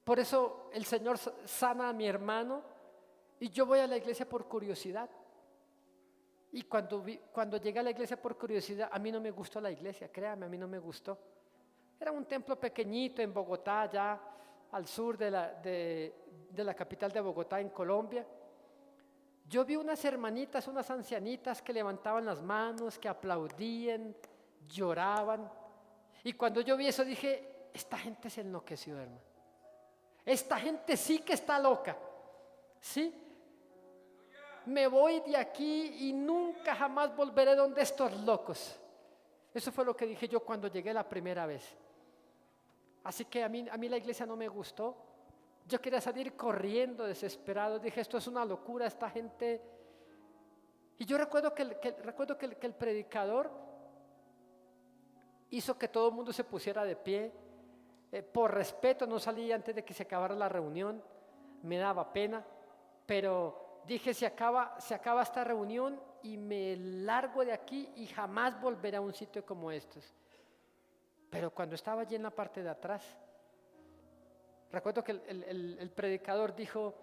Por eso el Señor sana a mi hermano y yo voy a la iglesia por curiosidad. Y cuando llegué a la iglesia por curiosidad, a mí no me gustó la iglesia, créame, a mí no me gustó. Era un templo pequeñito en Bogotá, ya al sur de la capital de Bogotá, en Colombia. Yo vi unas hermanitas, unas ancianitas que levantaban las manos, que aplaudían, lloraban. Y cuando yo vi eso dije, esta gente se enloqueció, hermano. Esta gente sí que está loca, ¿sí? Me voy de aquí y nunca jamás volveré donde estos locos. Eso fue lo que dije yo cuando llegué la primera vez. Así que a mí la iglesia no me gustó. Yo quería salir corriendo, desesperado. Dije, esto es una locura, esta gente. Y yo recuerdo que el predicador hizo que todo el mundo se pusiera de pie. Por respeto no salí antes de que se acabara la reunión. Me daba pena, pero dije, se acaba esta reunión y me largo de aquí y jamás volveré a un sitio como estos. Pero cuando estaba allí en la parte de atrás, recuerdo que el predicador dijo,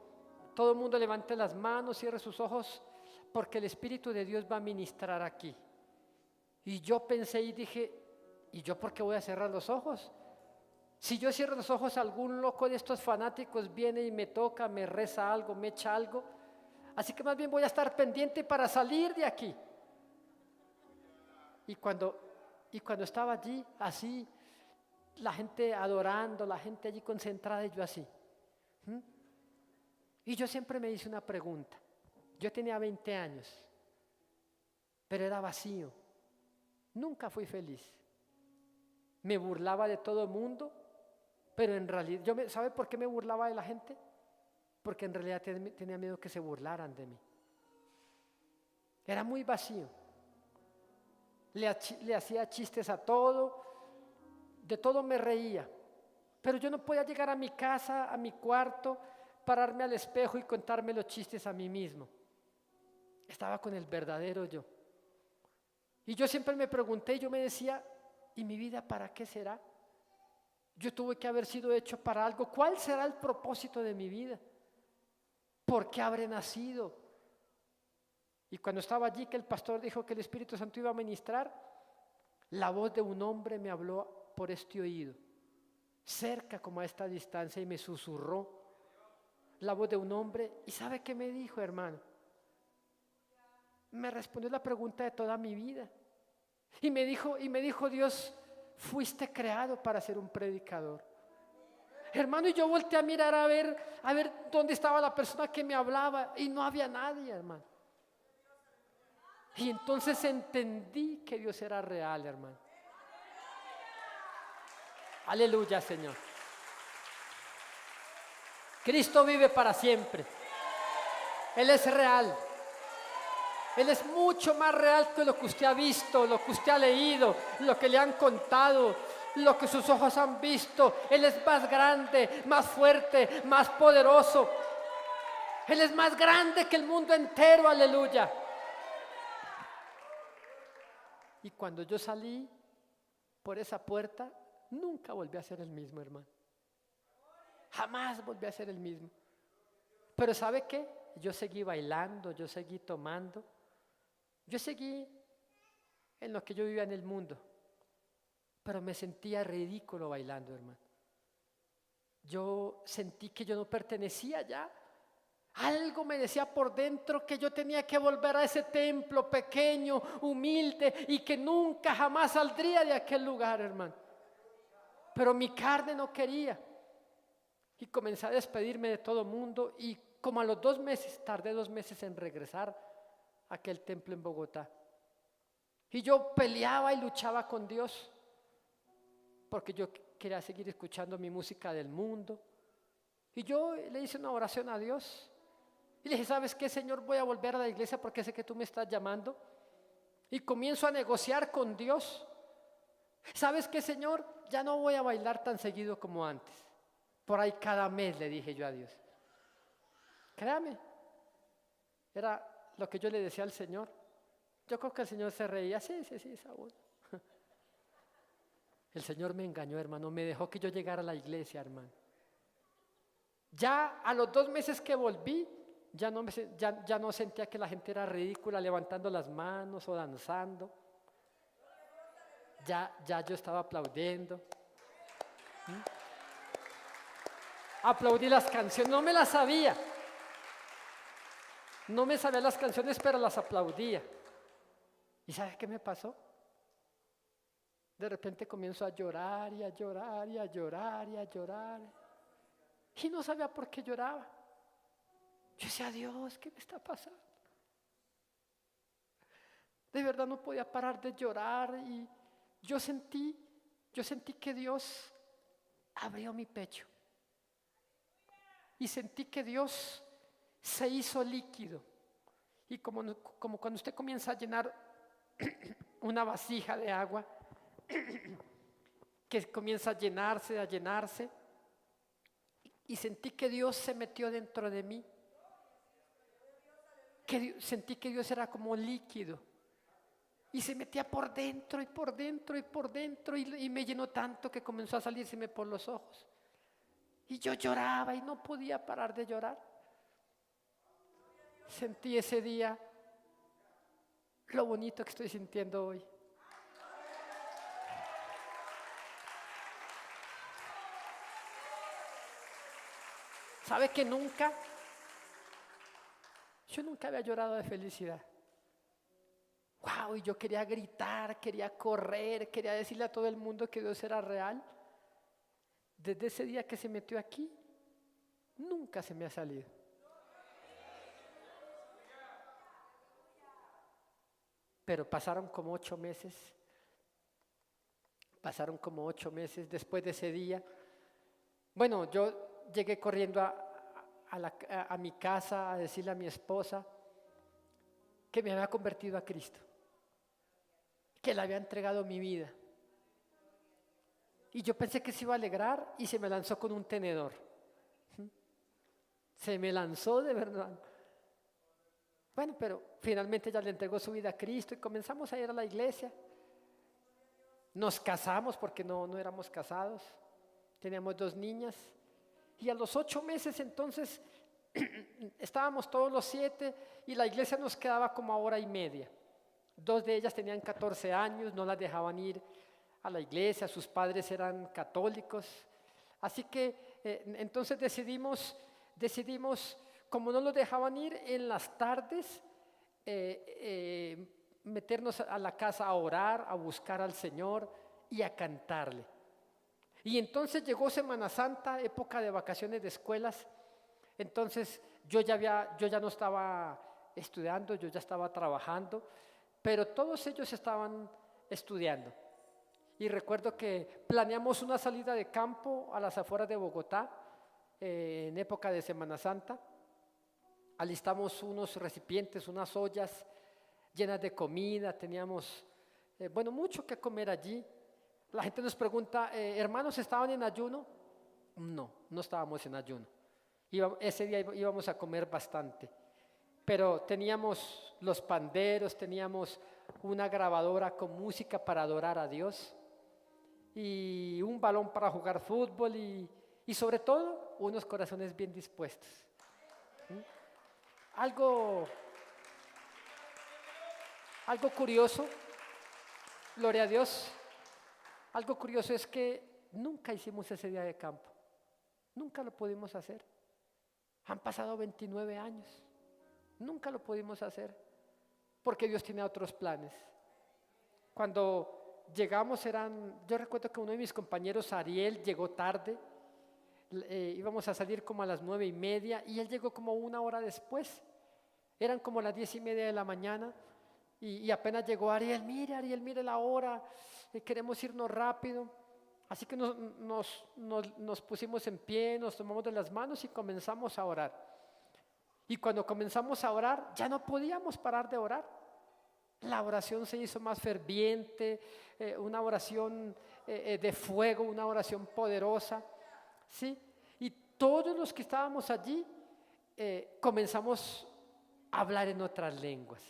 todo el mundo levante las manos, cierre sus ojos, porque el Espíritu de Dios va a ministrar aquí. Y yo pensé y dije, ¿y yo por qué voy a cerrar los ojos? Si yo cierro los ojos, algún loco de estos fanáticos viene y me toca, me reza algo, me echa algo. Así que más bien voy a estar pendiente para salir de aquí. Y cuando estaba allí, así, la gente adorando, la gente allí concentrada y yo así. Y yo siempre me hice una pregunta. Yo tenía 20 años, pero era vacío. Nunca fui feliz. Me burlaba de todo el mundo, pero en realidad, ¿sabe por qué me burlaba de la gente? Porque en realidad tenía miedo que se burlaran de mí. Era muy vacío. Le hacía chistes a todo, de todo me reía. Pero yo no podía llegar a mi casa, a mi cuarto, pararme al espejo y contarme los chistes a mí mismo. Estaba con el verdadero yo. Y yo siempre me pregunté, yo me decía, ¿y mi vida para qué será? Yo tuve que haber sido hecho para algo. ¿Cuál será el propósito de mi vida? ¿Por qué habré nacido? Y cuando estaba allí que el pastor dijo que el Espíritu Santo iba a ministrar, la voz de un hombre me habló por este oído, cerca como a esta distancia, y me susurró la voz de un hombre. ¿Y sabe qué me dijo, hermano? Me respondió la pregunta de toda mi vida. Y me dijo Dios, fuiste creado para ser un predicador. Hermano, y yo volteé a mirar a ver dónde estaba la persona que me hablaba y no había nadie, hermano. Y entonces entendí que Dios era real, hermano. Aleluya, Señor. Cristo vive para siempre. Él es real. Él es mucho más real que lo que usted ha visto, lo que usted ha leído, lo que le han contado, lo que sus ojos han visto. Él es más grande, más fuerte, más poderoso. Él es más grande que el mundo entero, aleluya. Y cuando yo salí por esa puerta, nunca volví a ser el mismo, hermano. Jamás volví a ser el mismo. Pero ¿sabe qué? Yo seguí bailando, yo seguí tomando, yo seguí en lo que yo vivía en el mundo. Pero me sentía ridículo bailando, hermano. Yo sentí que yo no pertenecía ya. Algo me decía por dentro que yo tenía que volver a ese templo pequeño, humilde, y que nunca jamás saldría de aquel lugar, hermano. Pero mi carne no quería. Y comencé a despedirme de todo el mundo, y como a los 2 meses, tardé 2 meses en regresar a aquel templo en Bogotá. Y yo peleaba y luchaba con Dios, porque yo quería seguir escuchando mi música del mundo. Y yo le hice una oración a Dios. Y le dije, ¿sabes qué, Señor? Voy a volver a la iglesia porque sé que tú me estás llamando. Y comienzo a negociar con Dios. ¿Sabes qué, Señor? Ya no voy a bailar tan seguido como antes. Por ahí cada mes le dije yo a Dios. Créame, era lo que yo le decía al Señor. Yo creo que el Señor se reía. Sí, Saúl. El Señor me engañó, hermano. Me dejó que yo llegara a la iglesia, hermano. Ya a los 2 meses que volví, ya no sentía que la gente era ridícula levantando las manos o danzando. Ya yo estaba aplaudiendo. Aplaudí las canciones, no me las sabía. No me sabía las canciones, pero las aplaudía. ¿Y sabes qué me pasó? De repente comienzo a llorar y a llorar y a llorar y a llorar. Y no sabía por qué lloraba. Yo decía, Dios, ¿qué me está pasando? De verdad no podía parar de llorar y yo sentí que Dios abrió mi pecho. Y sentí que Dios se hizo líquido. Y como cuando usted comienza a llenar una vasija de agua, que comienza a llenarse, y sentí que Dios se metió dentro de mí. Sentí que Dios era como líquido. Y se metía por dentro y por dentro y por dentro y me llenó tanto que comenzó a salírseme por los ojos. Y yo lloraba y no podía parar de llorar. Sentí ese día lo bonito que estoy sintiendo hoy. ¿Sabe que yo nunca había llorado de felicidad? ¡Wow! Y yo quería gritar, quería correr, quería decirle a todo el mundo que Dios era real. Desde ese día que se metió aquí, nunca se me ha salido. Pero pasaron como 8 meses. Después de ese día. Bueno, yo llegué corriendo a mi casa a decirle a mi esposa que me había convertido a Cristo, que le había entregado mi vida. Y yo pensé que se iba a alegrar y se me lanzó con un tenedor. Se me lanzó de verdad. Bueno, pero finalmente ella le entregó su vida a Cristo y comenzamos a ir a la iglesia. Nos casamos porque no éramos casados. Teníamos 2 niñas. Y a los 8 meses entonces estábamos todos los 7 y la iglesia nos quedaba como a hora y media. 2 de ellas tenían 14 años, no las dejaban ir a la iglesia, sus padres eran católicos. Así que entonces decidimos, como no los dejaban ir en las tardes, meternos a la casa a orar, a buscar al Señor y a cantarle. Y entonces llegó Semana Santa, época de vacaciones de escuelas. Entonces yo ya no estaba estudiando, yo ya estaba trabajando, pero todos ellos estaban estudiando. Y recuerdo que planeamos una salida de campo a las afueras de Bogotá en época de Semana Santa. Alistamos unos recipientes, unas ollas llenas de comida, teníamos mucho que comer allí. La gente nos pregunta, hermanos, ¿estaban en ayuno? No estábamos en ayuno. Ese día íbamos a comer bastante, pero teníamos los panderos, teníamos una grabadora con música para adorar a Dios y un balón para jugar fútbol y sobre todo unos corazones bien dispuestos. Algo curioso, gloria a Dios, algo curioso es que nunca hicimos ese día de campo, nunca lo pudimos hacer. Han pasado 29 años, nunca lo pudimos hacer, porque Dios tiene otros planes. Cuando llegamos yo recuerdo que uno de mis compañeros, Ariel, llegó tarde, íbamos a salir como a las 9:30 y él llegó como 1 hora después, eran como las 10:30 de la mañana y apenas llegó Ariel, mire la hora, queremos irnos rápido. Así que nos pusimos en pie, nos tomamos de las manos y comenzamos a orar. Y cuando comenzamos a orar, ya no podíamos parar de orar. La oración se hizo más ferviente, una oración de fuego, una oración poderosa, ¿sí? Y todos los que estábamos allí comenzamos a hablar en otras lenguas.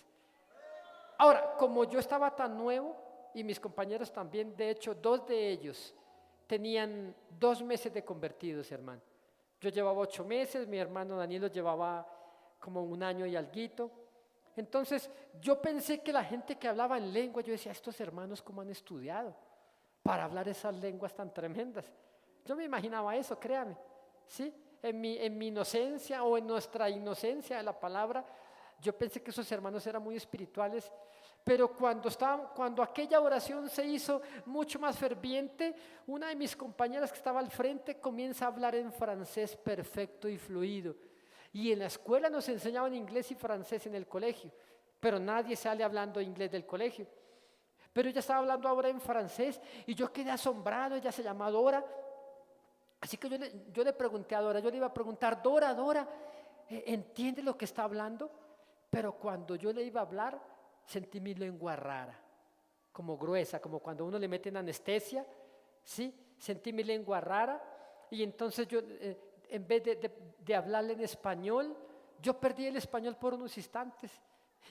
Ahora, como yo estaba tan nuevo y mis compañeros también, de hecho, 2 de ellos tenían 2 meses de convertidos, hermano. Yo llevaba 8 meses, mi hermano Danilo llevaba como 1 año y alguito. Entonces yo pensé que la gente que hablaba en lengua, yo decía, estos hermanos cómo han estudiado para hablar esas lenguas tan tremendas. Yo me imaginaba eso, créame, ¿sí? En mi inocencia o en nuestra inocencia de la palabra, yo pensé que esos hermanos eran muy espirituales, pero cuando aquella oración se hizo mucho más ferviente, una de mis compañeras que estaba al frente comienza a hablar en francés perfecto y fluido. Y en la escuela nos enseñaban inglés y francés en el colegio, pero nadie sale hablando inglés del colegio. Pero ella estaba hablando ahora en francés y yo quedé asombrado. Ella se llama Dora. Así que yo le pregunté a Dora, yo le iba a preguntar, Dora, ¿entiende lo que está hablando? Pero cuando yo le iba a hablar, sentí mi lengua rara, como gruesa, como cuando uno le meten anestesia, ¿sí? Sentí mi lengua rara y entonces yo, en vez de hablarle en español, yo perdí el español por unos instantes.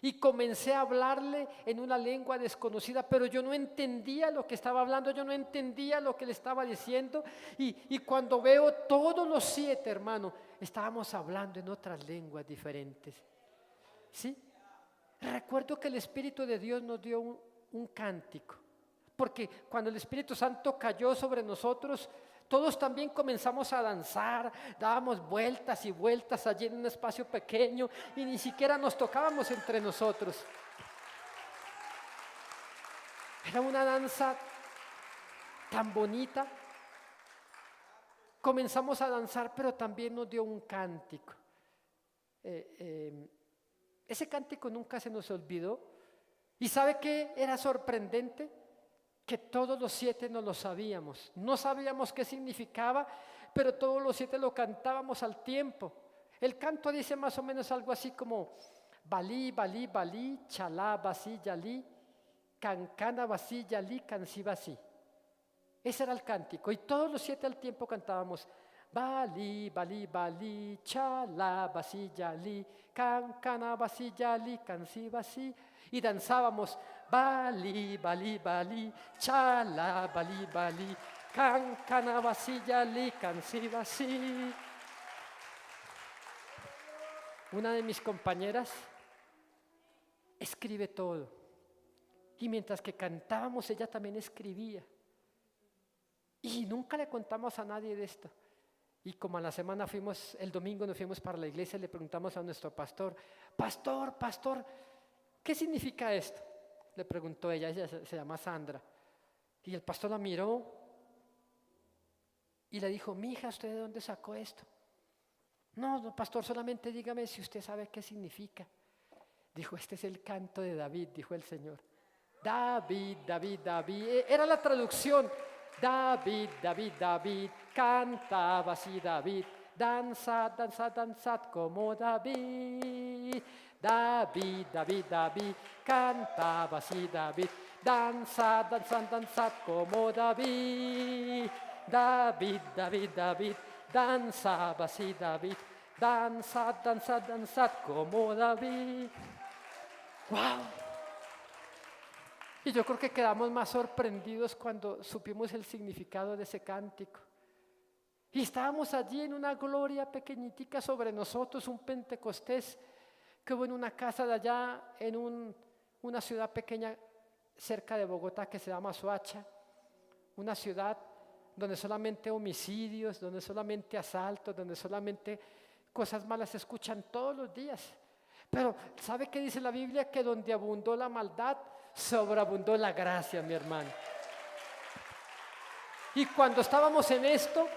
Y comencé a hablarle en una lengua desconocida, pero yo no entendía lo que estaba hablando, yo no entendía lo que le estaba diciendo. Y cuando veo todos los 7, hermano, estábamos hablando en otras lenguas diferentes. ¿Sí? Recuerdo que el Espíritu de Dios nos dio un cántico, porque cuando el Espíritu Santo cayó sobre nosotros, todos también comenzamos a danzar, dábamos vueltas y vueltas allí en un espacio pequeño y ni siquiera nos tocábamos entre nosotros. Era una danza tan bonita. Comenzamos a danzar, pero también nos dio un cántico. Ese cántico nunca se nos olvidó. ¿Y sabe qué era sorprendente? Que todos los 7 no lo sabíamos. No sabíamos qué significaba, pero todos los 7 lo cantábamos al tiempo. El canto dice más o menos algo así como Balí, balí, balí, chalá, basí, yalí, cancana, basí, yalí, cansi, basí. Ese era el cántico y todos los 7 al tiempo cantábamos Balí, balí, balí, chalá, basí, yalí, cancana, basí, yalí, cansi, basí. Y danzábamos Balí, balí, balí, chalá, balí, balí, cancana, basí, yalí, cansi, basí. Una de mis compañeras escribe todo y mientras que cantábamos ella también escribía y nunca le contamos a nadie de esto. Y como a la semana el domingo nos fuimos para la iglesia, le preguntamos a nuestro pastor, pastor, ¿qué significa esto? Le preguntó ella se llama Sandra. Y el pastor la miró y le dijo, mija, ¿usted de dónde sacó esto? No, pastor, solamente dígame si usted sabe qué significa. Dijo, este es el canto de David, dijo el Señor. David, David, David. Era la traducción. David, David, David, cantaba así David. Danzad, danzad, danzad como David. David, David, David, cantaba así David. Danzad, danzad, danzad como David. David, David, David, danzaba así David. Danzad, danzad, danzad como David. ¡Wow! Y yo creo que quedamos más sorprendidos cuando supimos el significado de ese cántico. Y estábamos allí en una gloria pequeñitica sobre nosotros, un Pentecostés que hubo en una casa de allá, en una ciudad pequeña cerca de Bogotá que se llama Soacha, una ciudad donde solamente homicidios, donde solamente asaltos, donde solamente cosas malas se escuchan todos los días. Pero ¿sabe qué dice la Biblia? Que donde abundó la maldad, sobreabundó la gracia, mi hermano. Y cuando estábamos en esto,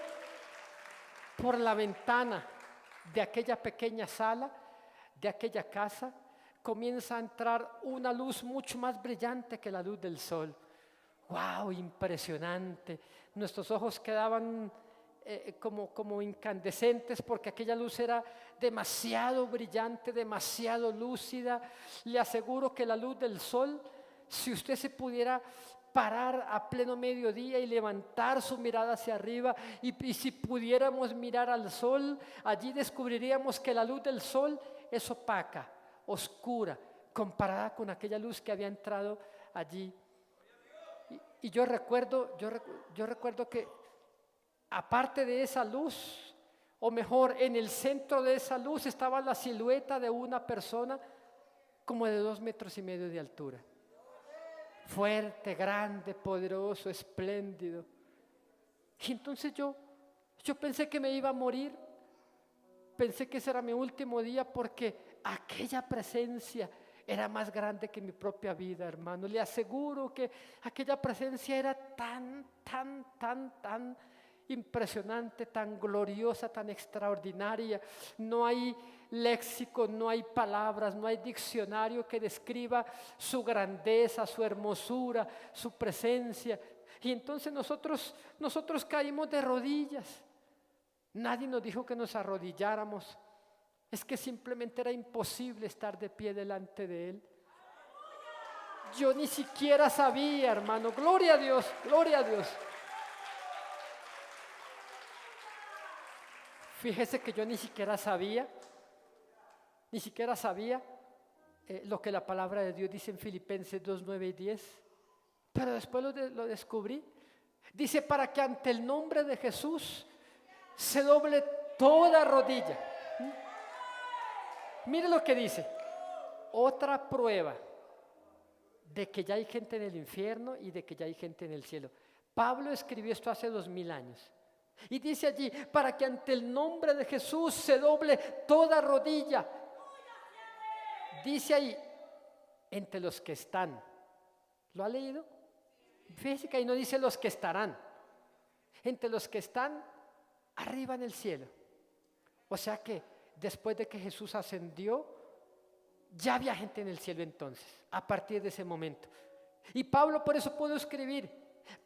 por la ventana de aquella pequeña sala, de aquella casa, comienza a entrar una luz mucho más brillante que la luz del sol. ¡Wow! Impresionante. Nuestros ojos quedaban como incandescentes porque aquella luz era demasiado brillante, demasiado lúcida. Le aseguro que la luz del sol, si usted se pudiera parar a pleno mediodía y levantar su mirada hacia arriba y si pudiéramos mirar al sol, allí descubriríamos que la luz del sol es opaca, oscura, comparada con aquella luz que había entrado allí. Y yo recuerdo que aparte de esa luz o mejor, en el centro de esa luz estaba la silueta de una persona como de 2,5 metros de altura. Fuerte, grande, poderoso, espléndido. Y entonces yo pensé que me iba a morir. Pensé que ese era mi último día porque aquella presencia era más grande que mi propia vida, hermano. Le aseguro que aquella presencia era tan impresionante, tan gloriosa, tan extraordinaria. No hay léxico, no hay palabras, no hay diccionario que describa su grandeza, su hermosura, su presencia. Y entonces nosotros caímos de rodillas. Nadie nos dijo que nos arrodilláramos. Es que simplemente era imposible estar de pie delante de Él. Yo ni siquiera sabía, hermano. Gloria a Dios, gloria a Dios. Fíjese que yo ni siquiera sabía lo que la palabra de Dios dice en Filipenses 2, 9 y 10. Pero después lo descubrí. Dice, para que ante el nombre de Jesús se doble toda rodilla. Mire lo que dice. Otra prueba de que ya hay gente en el infierno y de que ya hay gente en el cielo. Pablo escribió esto hace 2000 años. Y dice allí, para que ante el nombre de Jesús se doble toda rodilla. Dice ahí, entre los que están. ¿Lo ha leído? Fíjese que ahí no dice los que estarán. Entre los que están arriba en el cielo. O sea que después de que Jesús ascendió, ya había gente en el cielo entonces, a partir de ese momento. Y Pablo por eso pudo escribir,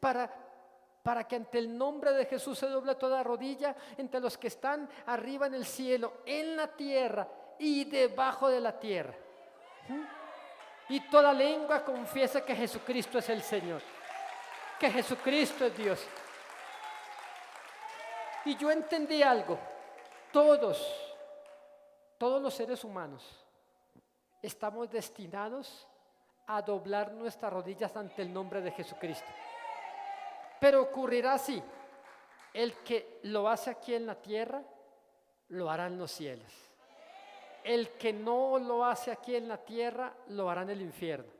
para que ante el nombre de Jesús se doble toda rodilla entre los que están arriba en el cielo, en la tierra y debajo de la tierra. Y toda lengua confiesa que Jesucristo es el Señor, que Jesucristo es Dios. Y yo entendí algo. Todos los seres humanos estamos destinados a doblar nuestras rodillas ante el nombre de Jesucristo. Pero ocurrirá así: el que lo hace aquí en la tierra, lo hará en los cielos. El que no lo hace aquí en la tierra, lo hará en el infierno,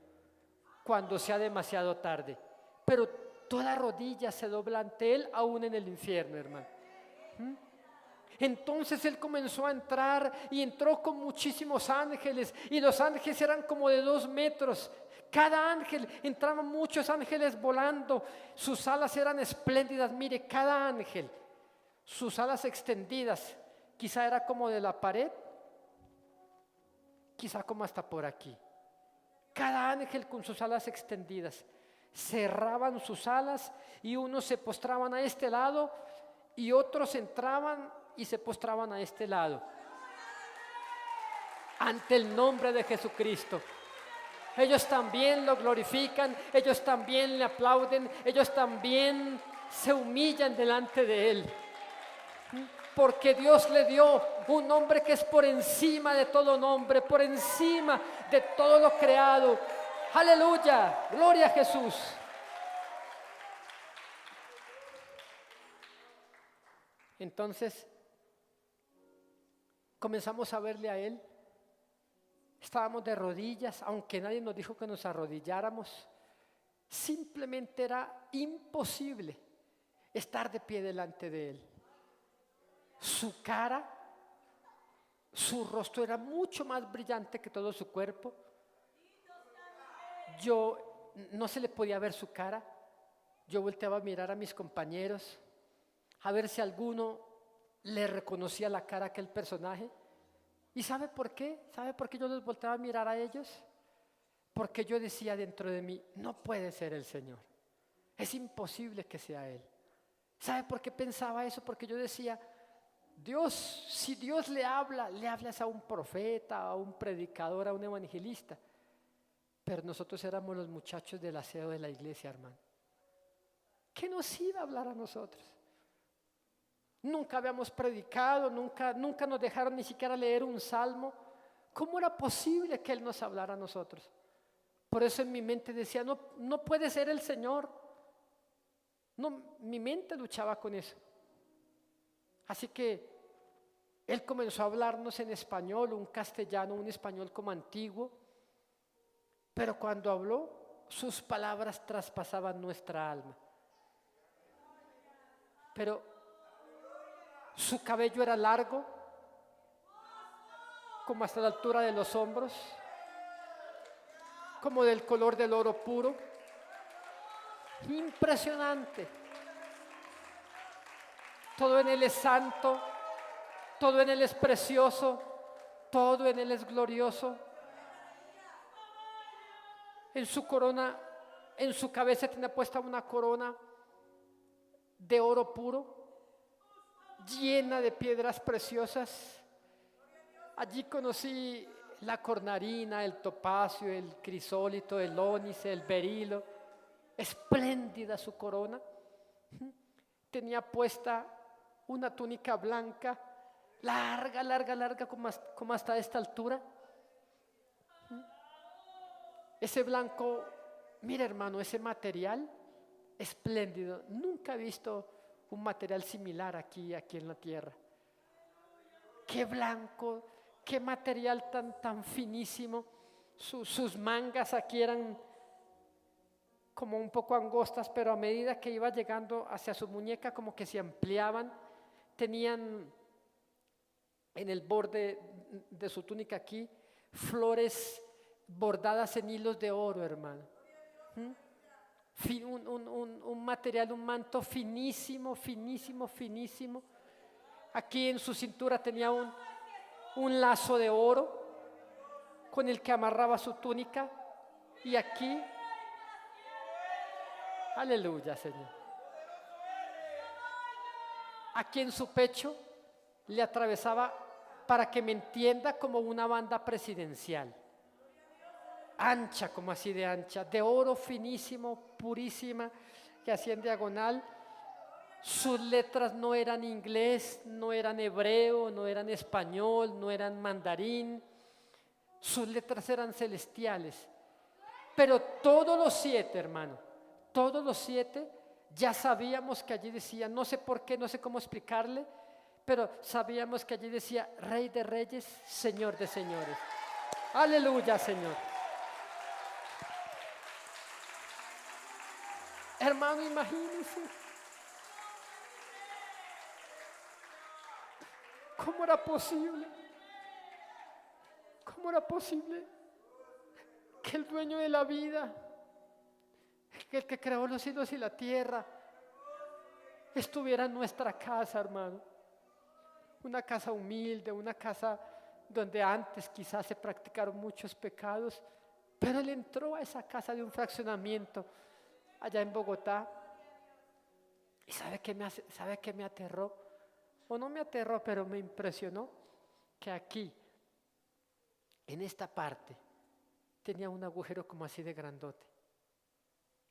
cuando sea demasiado tarde. Pero toda rodilla se dobla ante Él, aún en el infierno, hermano. Entonces Él comenzó a entrar y entró con muchísimos ángeles, y los ángeles eran como de 2 metros. Cada ángel, entraban muchos ángeles volando, sus alas eran espléndidas. Mire, cada ángel, sus alas extendidas, quizá era como de la pared, quizá como hasta por aquí. Cada ángel con sus alas extendidas, cerraban sus alas y unos se postraban a este lado y otros entraban y se postraban a este lado, ante el nombre de Jesucristo. Ellos también lo glorifican, ellos también le aplauden, ellos también se humillan delante de Él. Porque Dios le dio un nombre que es por encima de todo nombre, por encima de todo lo creado. Aleluya, gloria a Jesús. Entonces, comenzamos a verle a Él. Estábamos de rodillas, aunque nadie nos dijo que nos arrodilláramos. Simplemente era imposible estar de pie delante de Él. Su cara, su rostro era mucho más brillante que todo su cuerpo. No se le podía ver su cara. Yo volteaba a mirar a mis compañeros, a ver si alguno le reconocía la cara a aquel personaje. ¿Y sabe por qué? ¿Sabe por qué yo los volteaba a mirar a ellos? Porque yo decía dentro de mí, no puede ser el Señor. Es imposible que sea Él. ¿Sabe por qué pensaba eso? Porque yo decía, Dios, si Dios le habla a un profeta, a un predicador, a un evangelista. Pero nosotros éramos los muchachos del aseo de la iglesia, hermano. ¿Qué nos iba a hablar a nosotros? Nunca habíamos predicado, nunca nos dejaron ni siquiera leer un salmo. ¿Cómo era posible que Él nos hablara a nosotros? Por eso en mi mente decía, no puede ser el Señor. No, mi mente luchaba con eso. Así que Él comenzó a hablarnos en español, un castellano, un español como antiguo, pero cuando habló, sus palabras traspasaban nuestra alma. Pero su cabello era largo, como hasta la altura de los hombros, como del color del oro puro. Impresionante. Todo en Él es santo, todo en Él es precioso, todo en Él es glorioso. En su corona, en su cabeza tenía puesta una corona de oro puro, llena de piedras preciosas. Allí conocí la cornarina, el topacio, el crisólito, el ónice, el berilo. Espléndida su corona. Tenía puesta una túnica blanca, larga, como hasta esta altura. Ese blanco, mira hermano, ese material espléndido. Nunca he visto un material similar aquí en la tierra. Qué blanco, qué material tan finísimo. Sus mangas aquí eran como un poco angostas, pero a medida que iba llegando hacia su muñeca como que se ampliaban. Tenían en el borde de su túnica aquí flores bordadas en hilos de oro, hermano. Un material, un manto finísimo. Aquí en su cintura tenía un lazo de oro con el que amarraba su túnica. Y aquí, aleluya, Señor. Aquí en su pecho le atravesaba, para que me entienda, como una banda presidencial. Ancha, como así de ancha, de oro finísimo, purísima, que hacía en diagonal. Sus letras no eran inglés, no eran hebreo, no eran español, no eran mandarín. Sus letras eran celestiales. Pero todos los 7, hermano, todos los 7, ya sabíamos que allí decía, no sé por qué, no sé cómo explicarle, pero sabíamos que allí decía Rey de Reyes, Señor de Señores. Aleluya, Señor. Hermano, imagínense. ¿Cómo era posible? ¿Cómo era posible que el dueño de la vida, el que creó los cielos y la tierra, estuviera en nuestra casa, hermano? Una casa humilde, una casa donde antes quizás se practicaron muchos pecados, pero él entró a esa casa de un fraccionamiento allá en Bogotá. ¿Y sabe qué me aterró? O no me aterró, pero me impresionó, que aquí, en esta parte, tenía un agujero como así de grandote,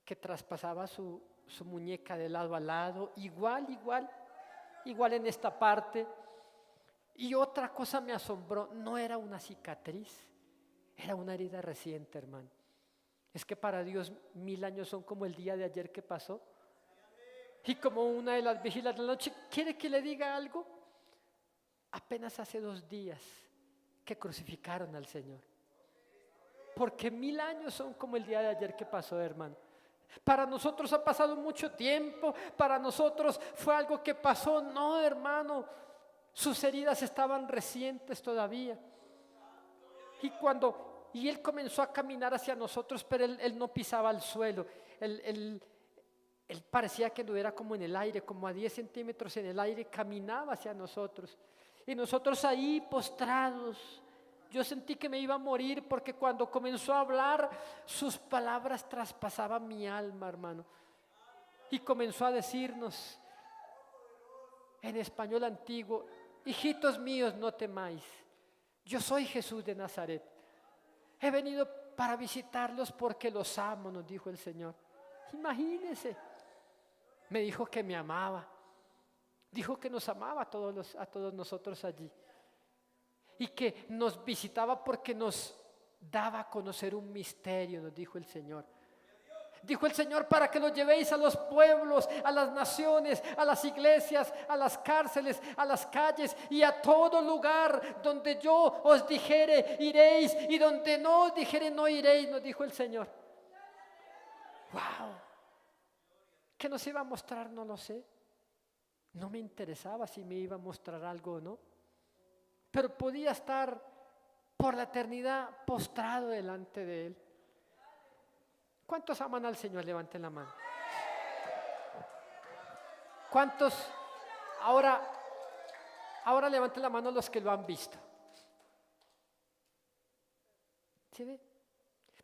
que traspasaba su muñeca de lado a lado, igual en esta parte. Y otra cosa me asombró, no era una cicatriz, era una herida reciente, hermano. Es que para Dios 1000 años son como el día de ayer que pasó. Y como una de las vigilas de la noche, ¿quiere que le diga algo? Apenas hace 2 días que crucificaron al Señor. Porque 1000 años son como el día de ayer que pasó, hermano. Para nosotros ha pasado mucho tiempo, para nosotros fue algo que pasó. No, hermano, sus heridas estaban recientes todavía. Y él comenzó a caminar hacia nosotros, pero él no pisaba el suelo. Él parecía que anduviera como en el aire, como a 10 centímetros en el aire, caminaba hacia nosotros. Y nosotros ahí postrados. Yo sentí que me iba a morir, porque cuando comenzó a hablar, sus palabras traspasaban mi alma, hermano. Y comenzó a decirnos en español antiguo: hijitos míos, no temáis. Yo soy Jesús de Nazaret. He venido para visitarlos porque los amo, nos dijo el Señor. Imagínense. Me dijo que me amaba. Dijo que nos amaba a todos nosotros allí. Y que nos visitaba porque nos daba a conocer un misterio, nos dijo el Señor. Dijo el Señor, para que lo llevéis a los pueblos, a las naciones, a las iglesias, a las cárceles, a las calles y a todo lugar donde yo os dijere, iréis, y donde no os dijere, no iréis, nos dijo el Señor. ¡Wow! ¿Qué nos iba a mostrar? No lo sé. No me interesaba si me iba a mostrar algo o no. Pero podía estar por la eternidad postrado delante de Él. ¿Cuántos aman al Señor? Levanten la mano. ¿Cuántos? Ahora levanten la mano los que lo han visto. ¿Sí ve?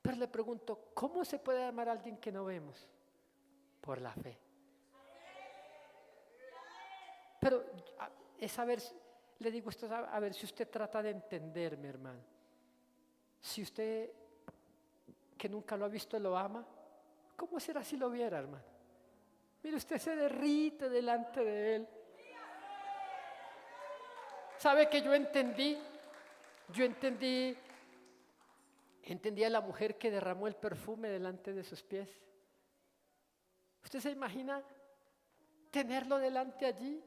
Pero le pregunto, ¿cómo se puede amar a alguien que no vemos? Por la fe. Pero es a ver, le digo esto, a ver si usted trata de entenderme, hermano. Si usted que nunca lo ha visto lo ama, ¿cómo será si lo viera, hermano? Mire, usted se derrite delante de Él. ¿Sabe que yo entendí a la mujer que derramó el perfume delante de sus pies? ¿Usted se imagina tenerlo delante allí?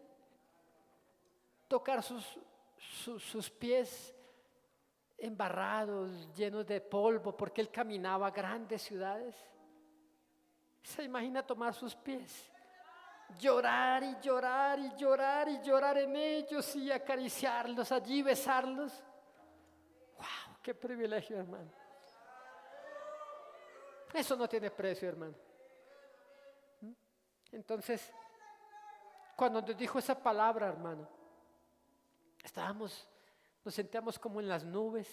Tocar sus pies embarrados, llenos de polvo, porque Él caminaba a grandes ciudades. ¿Se imagina tomar sus pies? Llorar y llorar y llorar y llorar en ellos y acariciarlos allí, besarlos. ¡Wow! ¡Qué privilegio, hermano! Eso no tiene precio, hermano. Entonces, cuando nos dijo esa palabra, hermano, nos sentíamos como en las nubes,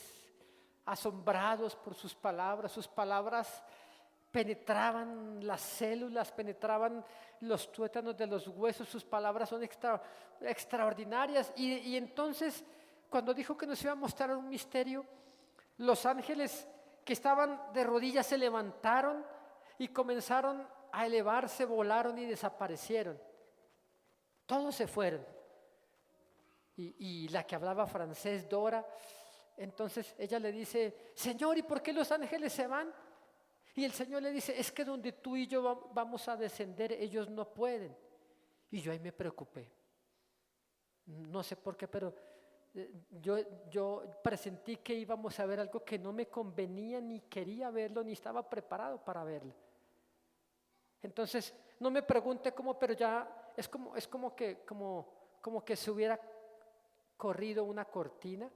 asombrados por sus palabras. Sus palabras penetraban las células, penetraban los tuétanos de los huesos. Sus palabras son extraordinarias. Y entonces, cuando dijo que nos iba a mostrar un misterio, los ángeles que estaban de rodillas se levantaron y comenzaron a elevarse, volaron y desaparecieron. Todos se fueron. Y la que hablaba francés, Dora, entonces ella le dice, Señor, ¿y por qué los ángeles se van? Y el Señor le dice, es que donde tú y yo vamos a descender, ellos no pueden. Y yo ahí me preocupé. No sé por qué, pero yo presentí que íbamos a ver algo que no me convenía, ni quería verlo, ni estaba preparado para verlo. Entonces, no me pregunte cómo, pero ya es como que se hubiera corrido una cortina,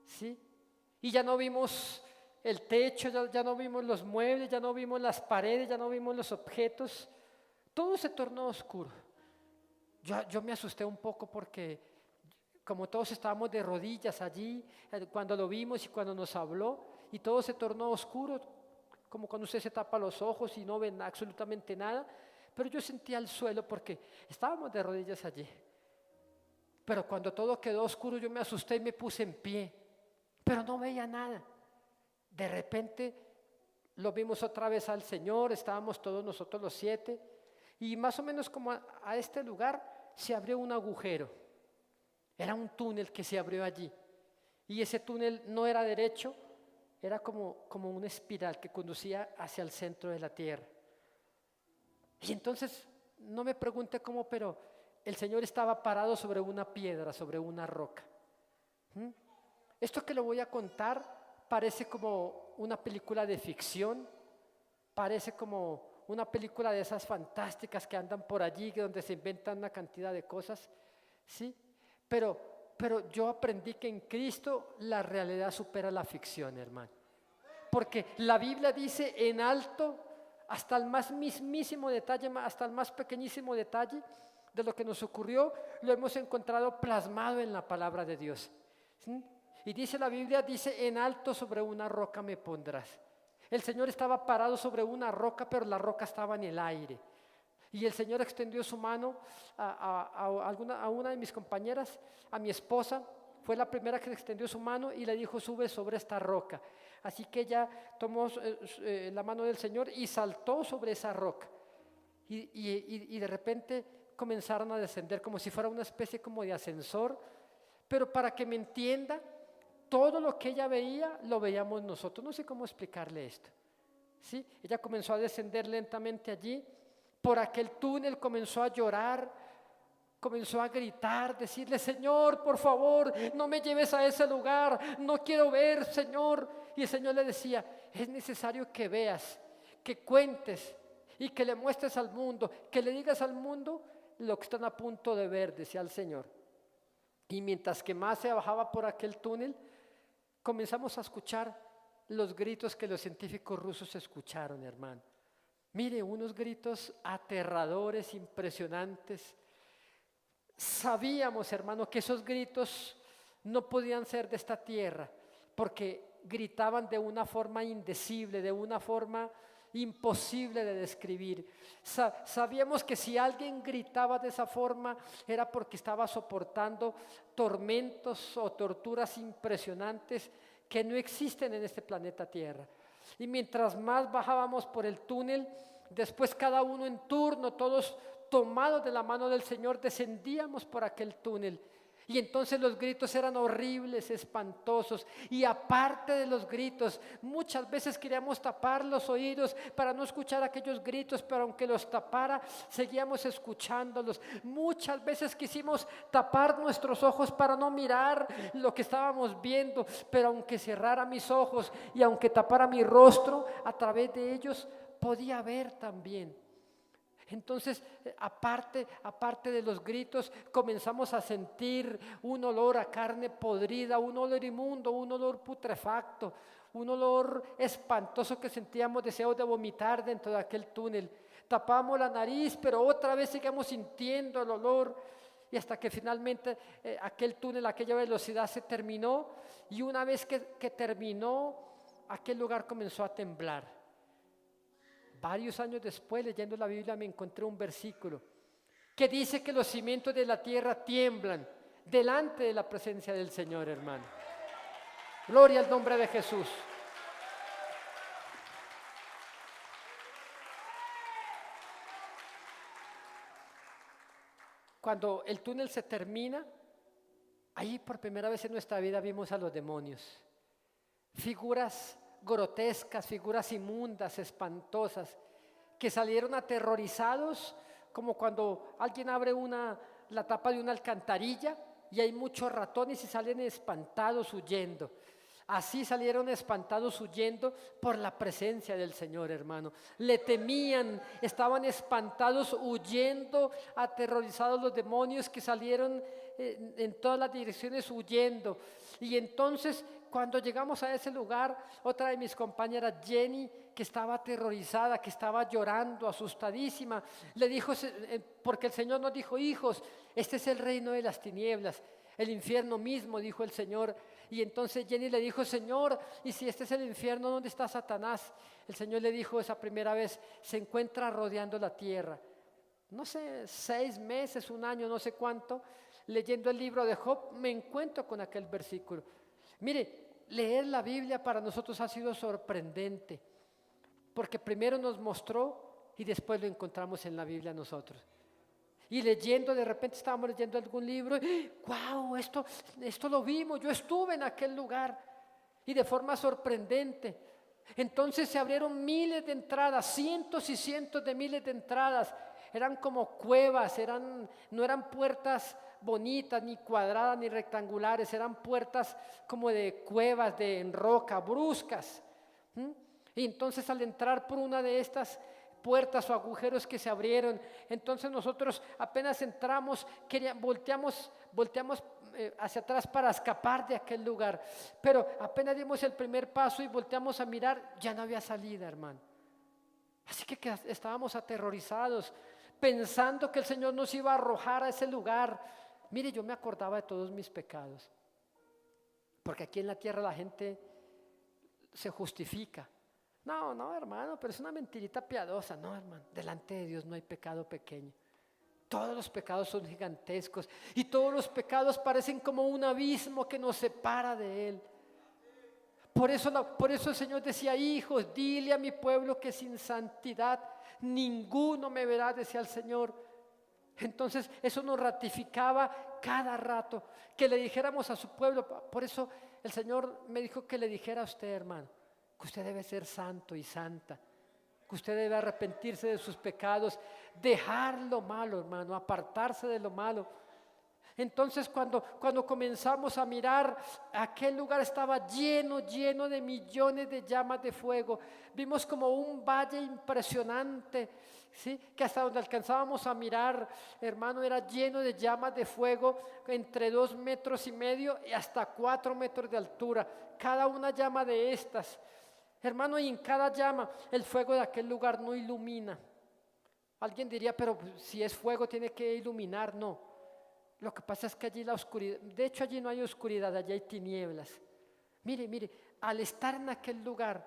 ¿sí? Y ya no vimos el techo, ya no vimos los muebles, ya no vimos las paredes, ya no vimos los objetos. Todo se tornó oscuro. Yo me asusté un poco porque como todos estábamos de rodillas allí, cuando lo vimos y cuando nos habló, y todo se tornó oscuro, como cuando usted se tapa los ojos y no ve absolutamente nada. Pero yo sentía el suelo porque estábamos de rodillas allí. Pero cuando todo quedó oscuro yo me asusté y me puse en pie, pero no veía nada. De repente lo vimos otra vez al Señor, estábamos todos nosotros los 7 y más o menos como a este lugar se abrió un agujero. Era un túnel que se abrió allí y ese túnel no era derecho, era como una espiral que conducía hacia el centro de la tierra. Y entonces, no me pregunte cómo, pero el Señor estaba parado sobre una piedra, sobre una roca. Esto que le voy a contar parece como una película de ficción, parece como una película de esas fantásticas que andan por allí, donde se inventan una cantidad de cosas, ¿sí? Pero yo aprendí que en Cristo la realidad supera la ficción, hermano. Porque la Biblia dice en alto, hasta el más mismísimo detalle, hasta el más pequeñísimo detalle de lo que nos ocurrió, lo hemos encontrado plasmado en la palabra de Dios. ¿Sí? Y dice la Biblia, dice, en alto sobre una roca me pondrás. El Señor estaba parado sobre una roca, pero la roca estaba en el aire. Y el Señor extendió su mano a una de mis compañeras, a mi esposa. Fue la primera que extendió su mano y le dijo, sube sobre esta roca. Así que ella tomó la mano del Señor y saltó sobre esa roca. Y de repente comenzaron a descender como si fuera una especie como de ascensor. Pero para que me entienda, todo lo que ella veía, lo veíamos nosotros. No sé cómo explicarle esto. ¿sí? Ella comenzó a descender lentamente allí, por aquel túnel comenzó a llorar, comenzó a gritar, decirle: Señor, por favor, no me lleves a ese lugar, no quiero ver, Señor. Y el Señor le decía: es necesario que veas, que cuentes y que le muestres al mundo, que le digas al mundo lo que están a punto de ver, decía el Señor. Y mientras que más se bajaba por aquel túnel, comenzamos a escuchar los gritos que los científicos rusos escucharon, hermano. Mire, unos gritos aterradores, impresionantes. Sabíamos, hermano, que esos gritos no podían ser de esta tierra, porque gritaban de una forma indecible, de una forma imposible de describir. Sabíamos que si alguien gritaba de esa forma era porque estaba soportando tormentos o torturas impresionantes que no existen en este planeta Tierra. Y mientras más bajábamos por el túnel, después cada uno en turno, todos tomados de la mano del Señor, descendíamos por aquel túnel. Y entonces los gritos eran horribles, espantosos. Y aparte de los gritos, muchas veces queríamos tapar los oídos para no escuchar aquellos gritos, pero aunque los tapara, seguíamos escuchándolos. Muchas veces quisimos tapar nuestros ojos para no mirar lo que estábamos viendo, pero aunque cerrara mis ojos y aunque tapara mi rostro, a través de ellos podía ver también. Entonces, aparte de los gritos, comenzamos a sentir un olor a carne podrida, un olor inmundo, un olor putrefacto, un olor espantoso que sentíamos deseos de vomitar dentro de aquel túnel. Tapamos la nariz, pero otra vez seguíamos sintiendo el olor, y hasta que finalmente aquel túnel, aquella velocidad se terminó, y una vez que terminó, aquel lugar comenzó a temblar. Varios años después, leyendo la Biblia, me encontré un versículo que dice que los cimientos de la tierra tiemblan delante de la presencia del Señor, hermano. Gloria al nombre de Jesús. Cuando el túnel se termina, ahí por primera vez en nuestra vida vimos a los demonios. Figuras grotescas, figuras inmundas, espantosas, que salieron aterrorizados, como cuando alguien abre la tapa de una alcantarilla y hay muchos ratones y salen espantados huyendo. Así salieron espantados huyendo por la presencia del Señor, hermano. Le temían, estaban espantados, huyendo, aterrorizados los demonios que salieron en todas las direcciones huyendo. Y entonces, cuando llegamos a ese lugar, otra de mis compañeras, Jenny, que estaba aterrorizada, que estaba llorando, asustadísima, le dijo, porque el Señor nos dijo: hijos, este es el reino de las tinieblas, el infierno mismo, dijo el Señor. Y entonces Jenny le dijo: Señor, ¿y si este es el infierno, dónde está Satanás? El Señor le dijo esa primera vez: se encuentra rodeando la tierra. No sé, 6 meses, 1 año, no sé cuánto, leyendo el libro de Job, me encuentro con aquel versículo. Mire, leer la Biblia para nosotros ha sido sorprendente, porque primero nos mostró y después lo encontramos en la Biblia nosotros. Y leyendo, de repente estábamos leyendo algún libro, ¡wow! Esto lo vimos, yo estuve en aquel lugar, y de forma sorprendente. Entonces se abrieron miles de entradas, cientos y cientos de miles de entradas. Eran como cuevas, no eran puertas bonitas, ni cuadradas, ni rectangulares, eran puertas como de cuevas en roca, bruscas. Y entonces al entrar por una de estas puertas o agujeros que se abrieron, entonces nosotros apenas entramos, volteamos hacia atrás para escapar de aquel lugar, pero apenas dimos el primer paso y volteamos a mirar, ya no había salida, hermano. Así que estábamos aterrorizados, pensando que el Señor nos iba a arrojar a ese lugar. Mire, yo me acordaba de todos mis pecados, porque aquí en la tierra la gente se justifica. No, hermano, pero es una mentirita piadosa. No, hermano, delante de Dios no hay pecado pequeño. Todos los pecados son gigantescos y todos los pecados parecen como un abismo que nos separa de Él. Por eso el Señor decía: hijos, dile a mi pueblo que sin santidad ninguno me verá, decía el Señor. Entonces eso nos ratificaba cada rato, que le dijéramos a su pueblo. Por eso el Señor me dijo que le dijera a usted, hermano, que usted debe ser santo y santa, que usted debe arrepentirse de sus pecados, dejar lo malo, hermano, apartarse de lo malo. Entonces cuando comenzamos a mirar, aquel lugar estaba lleno de millones de llamas de fuego. Vimos como un valle impresionante, ¿sí? Que hasta donde alcanzábamos a mirar, hermano, era lleno de llamas de fuego, entre 2,5 metros y hasta 4 metros de altura. Cada una llama de estas, hermano, y en cada llama el fuego de aquel lugar no ilumina. Alguien diría, pero si es fuego tiene que iluminar. No. Lo que pasa es que allí la oscuridad, de hecho allí no hay oscuridad, allí hay tinieblas. Mire, al estar en aquel lugar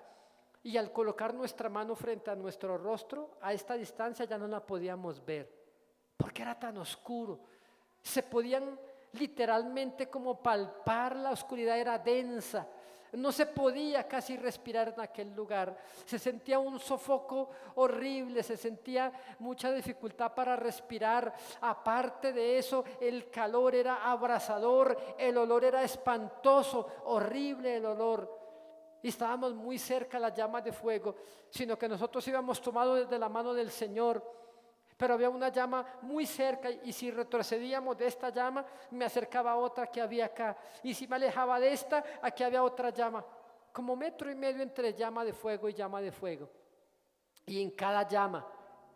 y al colocar nuestra mano frente a nuestro rostro, a esta distancia ya no la podíamos ver, porque era tan oscuro. Se podían literalmente como palpar, la oscuridad era densa. No se podía casi respirar en aquel lugar. Se sentía un sofoco horrible, se sentía mucha dificultad para respirar. Aparte de eso, el calor era abrasador, el olor era espantoso, horrible el olor. Y estábamos muy cerca a las llamas de fuego, sino que nosotros íbamos tomados de la mano del Señor. Pero había una llama muy cerca y si retrocedíamos de esta llama, me acercaba a otra que había acá. Y si me alejaba de esta, aquí había otra llama, como 1,5 metros entre llama de fuego y llama de fuego. Y en cada llama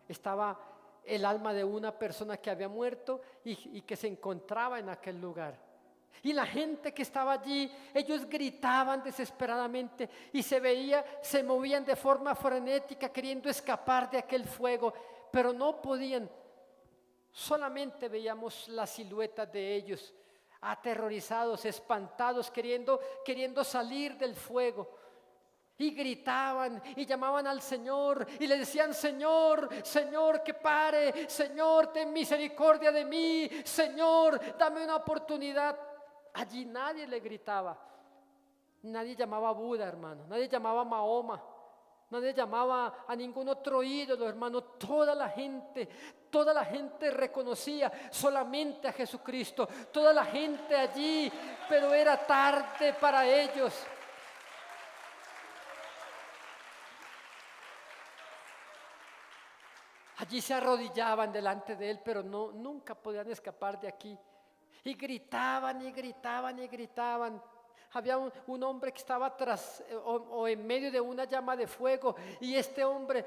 estaba el alma de una persona que había muerto y que se encontraba en aquel lugar. Y la gente que estaba allí, ellos gritaban desesperadamente y se movían de forma frenética queriendo escapar de aquel fuego. Pero no podían, solamente veíamos las siluetas de ellos, aterrorizados, espantados, queriendo salir del fuego. Y gritaban y llamaban al Señor y le decían: Señor, Señor, que pare, Señor, ten misericordia de mí, Señor, dame una oportunidad. Allí nadie le gritaba, nadie llamaba a Buda, hermano, nadie llamaba a Mahoma. Nadie llamaba a ningún otro ídolo, hermano. Toda la gente reconocía solamente a Jesucristo. Toda la gente allí, pero era tarde para ellos. Allí se arrodillaban delante de él, pero nunca podían escapar de aquí. Y gritaban y gritaban y gritaban. Había un hombre que estaba tras o en medio de una llama de fuego y este hombre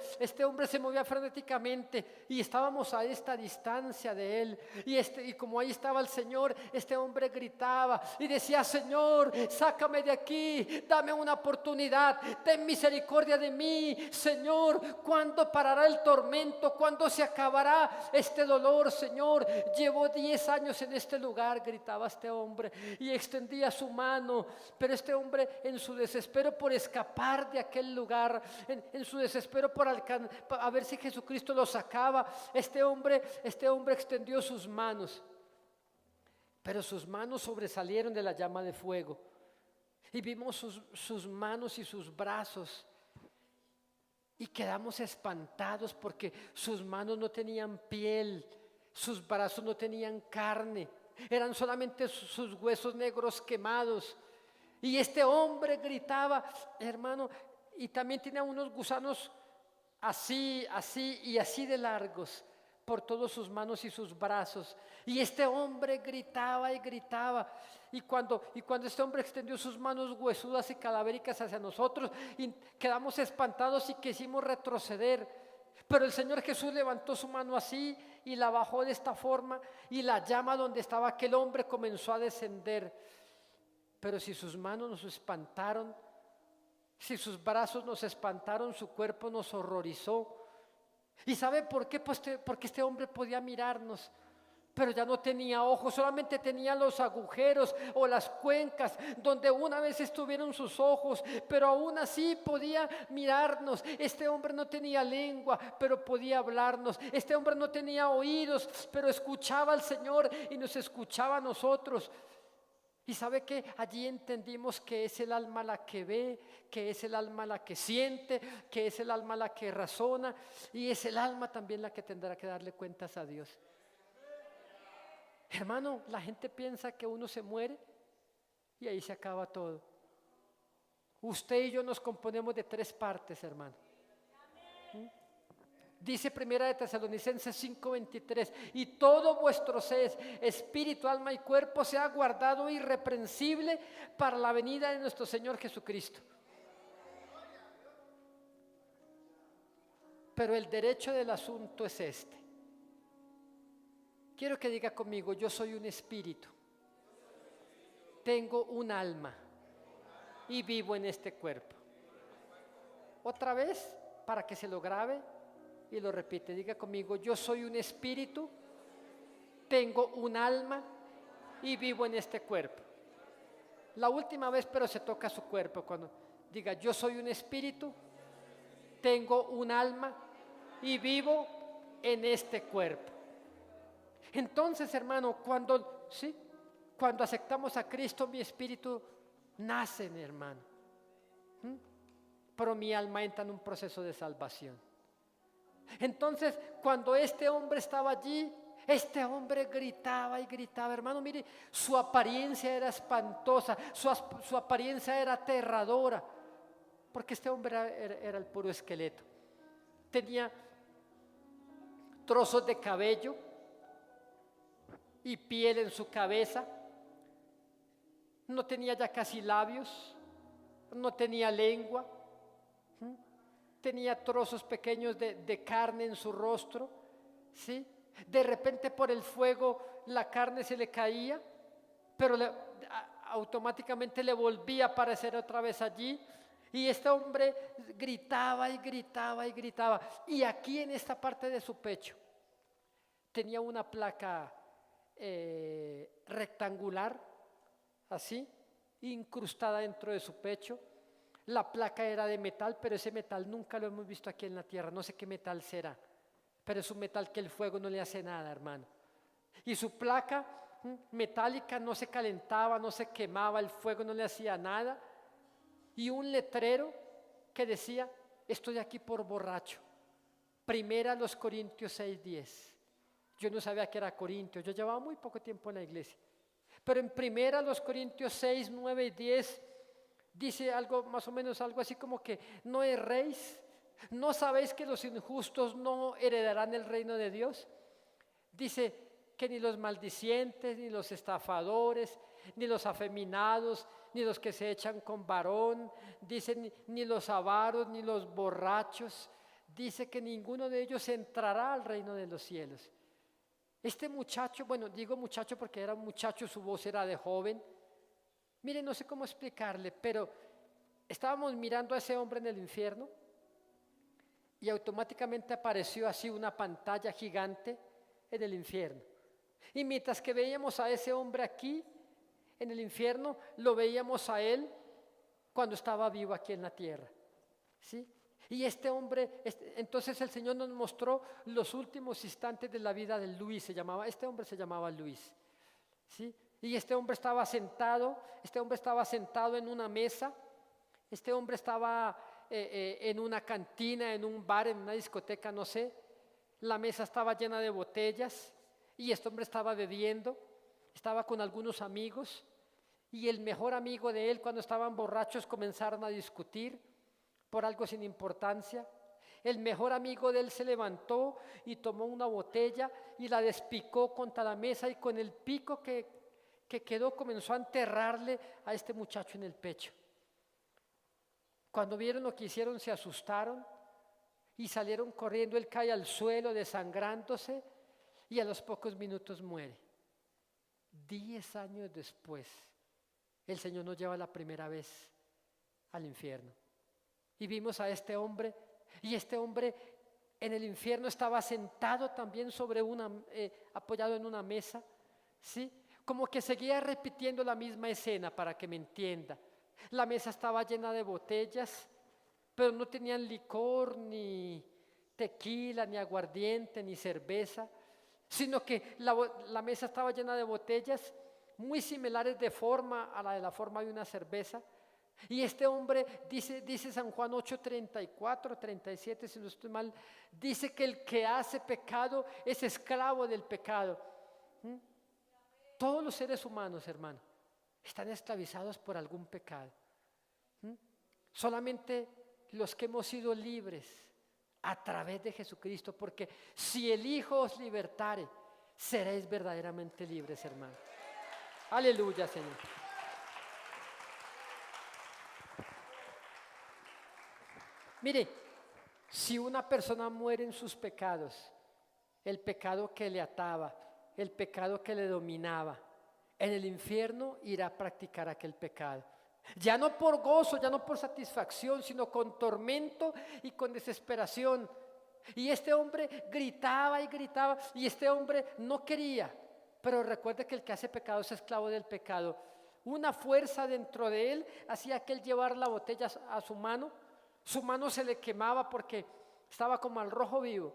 se movía frenéticamente y estábamos a esta distancia de él y como ahí estaba el Señor, este hombre gritaba y decía: Señor, sácame de aquí, dame una oportunidad, ten misericordia de mí, Señor. ¿Cuándo parará el tormento? ¿Cuándo se acabará este dolor, Señor? Llevo 10 años en este lugar, gritaba este hombre y extendía su mano. Pero este hombre, en su desespero por escapar de aquel lugar, en su desespero por a ver si Jesucristo lo sacaba, este hombre extendió sus manos, pero sus manos sobresalieron de la llama de fuego y vimos sus manos y sus brazos y quedamos espantados porque sus manos no tenían piel, sus brazos no tenían carne, eran solamente sus huesos negros quemados. Y este hombre gritaba, hermano, y también tenía unos gusanos así y así de largos por todas sus manos y sus brazos. Y este hombre gritaba y gritaba. Y cuando este hombre extendió sus manos huesudas y cadavéricas hacia nosotros, y quedamos espantados y quisimos retroceder. Pero el Señor Jesús levantó su mano así y la bajó de esta forma, y la llama donde estaba aquel hombre comenzó a descender. Pero si sus manos nos espantaron, si sus brazos nos espantaron, su cuerpo nos horrorizó. ¿Y sabe por qué? Pues porque este hombre podía mirarnos, pero ya no tenía ojos, solamente tenía los agujeros o las cuencas donde una vez estuvieron sus ojos, pero aún así podía mirarnos. Este hombre no tenía lengua, pero podía hablarnos. Este hombre no tenía oídos, pero escuchaba al Señor y nos escuchaba a nosotros. Y sabe que allí entendimos que es el alma la que ve, que es el alma la que siente, que es el alma la que razona, y es el alma también la que tendrá que darle cuentas a Dios. Hermano, la gente piensa que uno se muere y ahí se acaba todo. Usted y yo nos componemos de 3 partes, hermano. Dice Primera de Tesalonicenses 5:23, y todo vuestro ser, espíritu, alma y cuerpo sea guardado irreprensible para la venida de nuestro Señor Jesucristo. Pero el derecho del asunto es este. Quiero que diga conmigo, yo soy un espíritu, tengo un alma y vivo en este cuerpo. Otra vez, para que se lo grabe y lo repite, diga conmigo, yo soy un espíritu, tengo un alma y vivo en este cuerpo. La última vez, pero se toca su cuerpo cuando diga, yo soy un espíritu, tengo un alma y vivo en este cuerpo. Entonces, hermano, cuando aceptamos a Cristo, mi espíritu nace, hermano. Pero mi alma entra en un proceso de salvación. Entonces, cuando este hombre estaba allí, este hombre gritaba y gritaba, hermano, mire, su apariencia era espantosa, su apariencia era aterradora, porque este hombre era el puro esqueleto. Tenía trozos de cabello y piel en su cabeza, no tenía ya casi labios, no tenía lengua, tenía trozos pequeños de carne en su rostro, ¿sí? De repente por el fuego la carne se le caía, pero automáticamente le volvía a aparecer otra vez allí. Y este hombre gritaba y gritaba y gritaba. Y aquí en esta parte de su pecho tenía una placa rectangular, así, incrustada dentro de su pecho. La placa era de metal, pero ese metal nunca lo hemos visto aquí en la tierra. No sé qué metal será, pero es un metal que el fuego no le hace nada, hermano. Y su placa metálica no se calentaba, no se quemaba, el fuego no le hacía nada. Y un letrero que decía, estoy aquí por borracho. Primera los Corintios 6:10. Yo no sabía que era Corintios, yo llevaba muy poco tiempo en la iglesia. Pero en primera los Corintios 6, 9 y 10 dice algo, más o menos algo así como que no erréis, no sabéis que los injustos no heredarán el reino de Dios. Dice que ni los maldicientes, ni los estafadores, ni los afeminados, ni los que se echan con varón, dice ni los avaros, ni los borrachos, dice que ninguno de ellos entrará al reino de los cielos. Este muchacho, bueno, digo muchacho porque era un muchacho, su voz era de joven. Miren, no sé cómo explicarle, pero estábamos mirando a ese hombre en el infierno y automáticamente apareció así una pantalla gigante en el infierno. Y mientras que veíamos a ese hombre aquí en el infierno, lo veíamos a él cuando estaba vivo aquí en la tierra, ¿sí? Y este hombre, entonces el Señor nos mostró los últimos instantes de la vida de Luis, este hombre se llamaba Luis, ¿sí? Y este hombre estaba sentado en una mesa, este hombre estaba en una cantina, en un bar, en una discoteca, no sé. La mesa estaba llena de botellas y este hombre estaba bebiendo, estaba con algunos amigos y el mejor amigo de él, cuando estaban borrachos, comenzaron a discutir por algo sin importancia. El mejor amigo de él se levantó y tomó una botella y la despicó contra la mesa y con el pico que quedó comenzó a enterrarle a este muchacho en el pecho. Cuando vieron lo que hicieron se asustaron y salieron corriendo. Él cae al suelo desangrándose y a los pocos minutos muere. 10 años después, el Señor nos lleva la primera vez al infierno. Y vimos a este hombre, y este hombre en el infierno estaba sentado también sobre apoyado en una mesa, ¿sí? Como que seguía repitiendo la misma escena para que me entienda. La mesa estaba llena de botellas, pero no tenían licor, ni tequila, ni aguardiente, ni cerveza, sino que la mesa estaba llena de botellas muy similares de forma a la forma de una cerveza. Y este hombre, dice San Juan 8:34, 37, si no estoy mal, dice que el que hace pecado es esclavo del pecado. Todos los seres humanos, hermano, están esclavizados por algún pecado. Solamente los que hemos sido libres a través de Jesucristo, porque si el Hijo os libertare, seréis verdaderamente libres, hermano. Aleluya, Señor. Mire, si una persona muere en sus pecados, el pecado que le ataba, el pecado que le dominaba, en el infierno irá a practicar aquel pecado. Ya no por gozo, ya no por satisfacción, sino con tormento y con desesperación. Y este hombre gritaba y gritaba, y este hombre no quería. Pero recuerde que el que hace pecado es esclavo del pecado. Una fuerza dentro de él hacía que él llevara la botella a su mano se le quemaba porque estaba como al rojo vivo.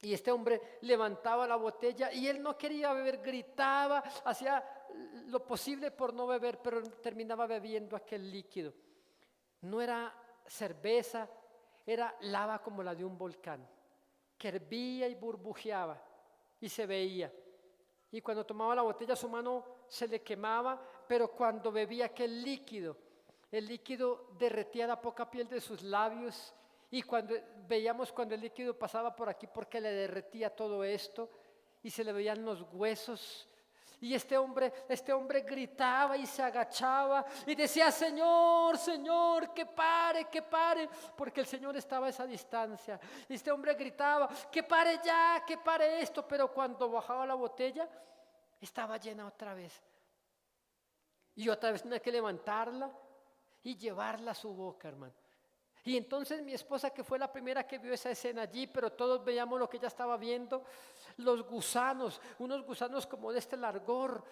Y este hombre levantaba la botella y él no quería beber, gritaba, hacía lo posible por no beber, pero terminaba bebiendo aquel líquido. No era cerveza, era lava como la de un volcán, que hervía y burbujeaba y se veía. Y cuando tomaba la botella su mano se le quemaba, pero cuando bebía aquel líquido, el líquido derretía la poca piel de sus labios. Y veíamos cuando el líquido pasaba por aquí, porque le derretía todo esto y se le veían los huesos. Y este hombre gritaba y se agachaba y decía: Señor, Señor, que pare, porque el Señor estaba a esa distancia. Y este hombre gritaba: que pare ya, que pare esto. Pero cuando bajaba la botella, estaba llena otra vez. Y otra vez tenía que levantarla y llevarla a su boca, hermano. Y entonces mi esposa, que fue la primera que vio esa escena allí, pero todos veíamos lo que ella estaba viendo, los gusanos, unos gusanos como de este largor,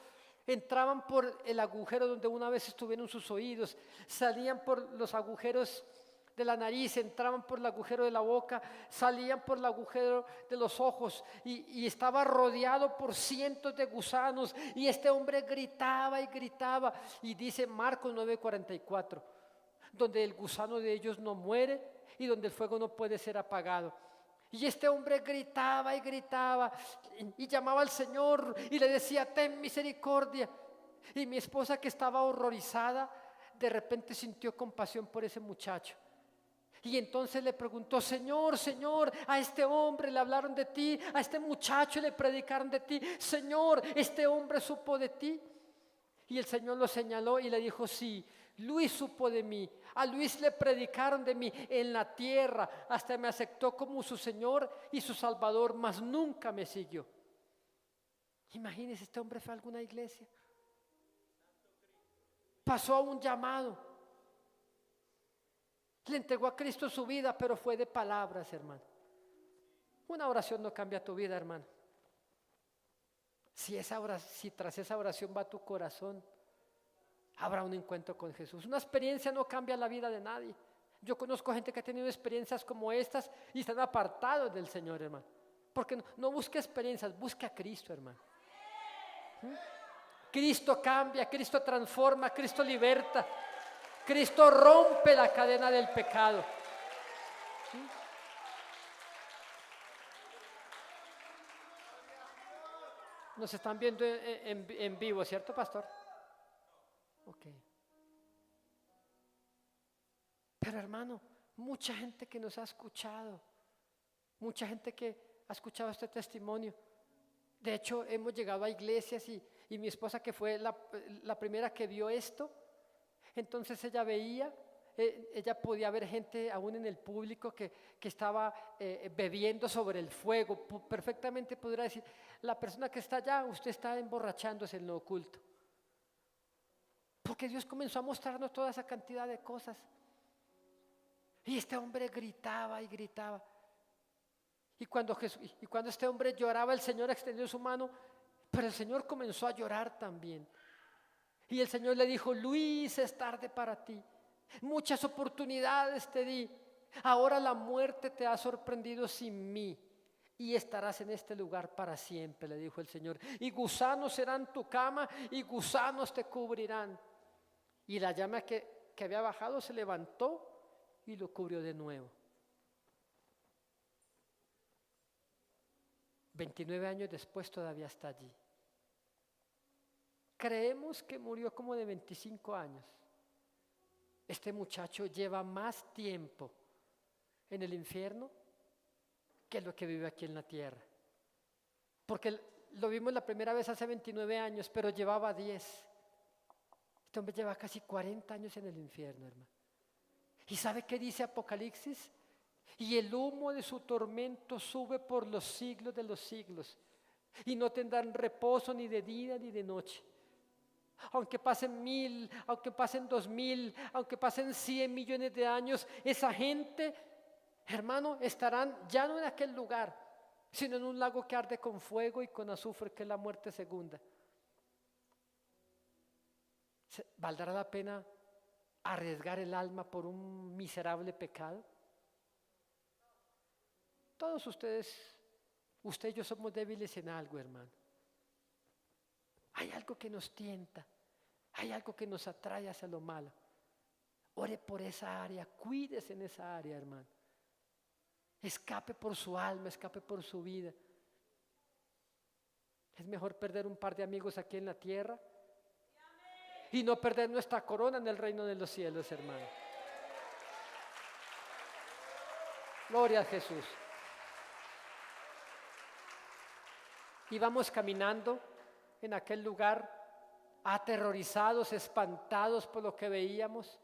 entraban por el agujero donde una vez estuvieron sus oídos, salían por los agujeros de la nariz, entraban por el agujero de la boca, salían por el agujero de los ojos y estaba rodeado por cientos de gusanos. Y este hombre gritaba y gritaba, y dice Marcos 9:44, donde el gusano de ellos no muere y donde el fuego no puede ser apagado. Y este hombre gritaba y gritaba y llamaba al Señor y le decía: ten misericordia. Y mi esposa, que estaba horrorizada, de repente sintió compasión por ese muchacho. Y entonces le preguntó: Señor, Señor, a este hombre le hablaron de ti, a este muchacho le predicaron de ti. Señor, ¿este hombre supo de ti? Y el Señor lo señaló y le dijo: sí, Luis supo de mí, a Luis le predicaron de mí en la tierra, hasta me aceptó como su Señor y su Salvador, mas nunca me siguió. Imagínense, este hombre fue a alguna iglesia, pasó a un llamado, le entregó a Cristo su vida, pero fue de palabras, hermano. Una oración no cambia tu vida, hermano. Si tras esa oración va tu corazón, habrá un encuentro con Jesús. Una experiencia no cambia la vida de nadie. Yo conozco gente que ha tenido experiencias como estas y están apartados del Señor, hermano. Porque no busca experiencias, busca a Cristo, hermano. Cristo cambia, Cristo transforma, Cristo liberta, Cristo rompe la cadena del pecado. Nos están viendo en vivo, ¿cierto, pastor? Ok. Pero hermano, mucha gente que nos ha escuchado, mucha gente que ha escuchado este testimonio. De hecho, hemos llegado a iglesias y mi esposa, que fue la primera que vio esto, entonces ella veía, ella podía ver gente aún en el público que estaba bebiendo sobre el fuego. Perfectamente podría decir: la persona que está allá, usted está emborrachándose en lo oculto. Porque Dios comenzó a mostrarnos toda esa cantidad de cosas. Y este hombre gritaba y gritaba. Y cuando este hombre lloraba, el Señor extendió su mano, pero el Señor comenzó a llorar también. Y el Señor le dijo: Luis, es tarde para ti. Muchas oportunidades te di. Ahora la muerte te ha sorprendido sin mí. Y estarás en este lugar para siempre, le dijo el Señor. Y gusanos serán tu cama y gusanos te cubrirán. Y la llama que había bajado se levantó y lo cubrió de nuevo. 29 años después todavía está allí. Creemos que murió como de 25 años. Este muchacho lleva más tiempo en el infierno que lo que vive aquí en la tierra. Porque lo vimos la primera vez hace 29 años, pero llevaba 10. Este hombre lleva casi 40 años en el infierno, hermano. ¿Y sabe qué dice Apocalipsis? Y el humo de su tormento sube por los siglos de los siglos, y no tendrán reposo ni de día ni de noche. Aunque pasen 1000, aunque pasen 2000, aunque pasen 100 millones de años, esa gente, hermano, estarán ya no en aquel lugar, sino en un lago que arde con fuego y con azufre, que es la muerte segunda. ¿Valdrá la pena arriesgar el alma por un miserable pecado? Todos ustedes, usted y yo somos débiles en algo, hermano. Hay algo que nos tienta, hay algo que nos atrae hacia lo malo. Ore por esa área, cuídese en esa área, hermano. Escape por su alma, escape por su vida. Es mejor perder un par de amigos aquí en la tierra y no perder nuestra corona en el reino de los cielos, hermano. Gloria a Jesús. Íbamos caminando en aquel lugar, aterrorizados, espantados por lo que veíamos.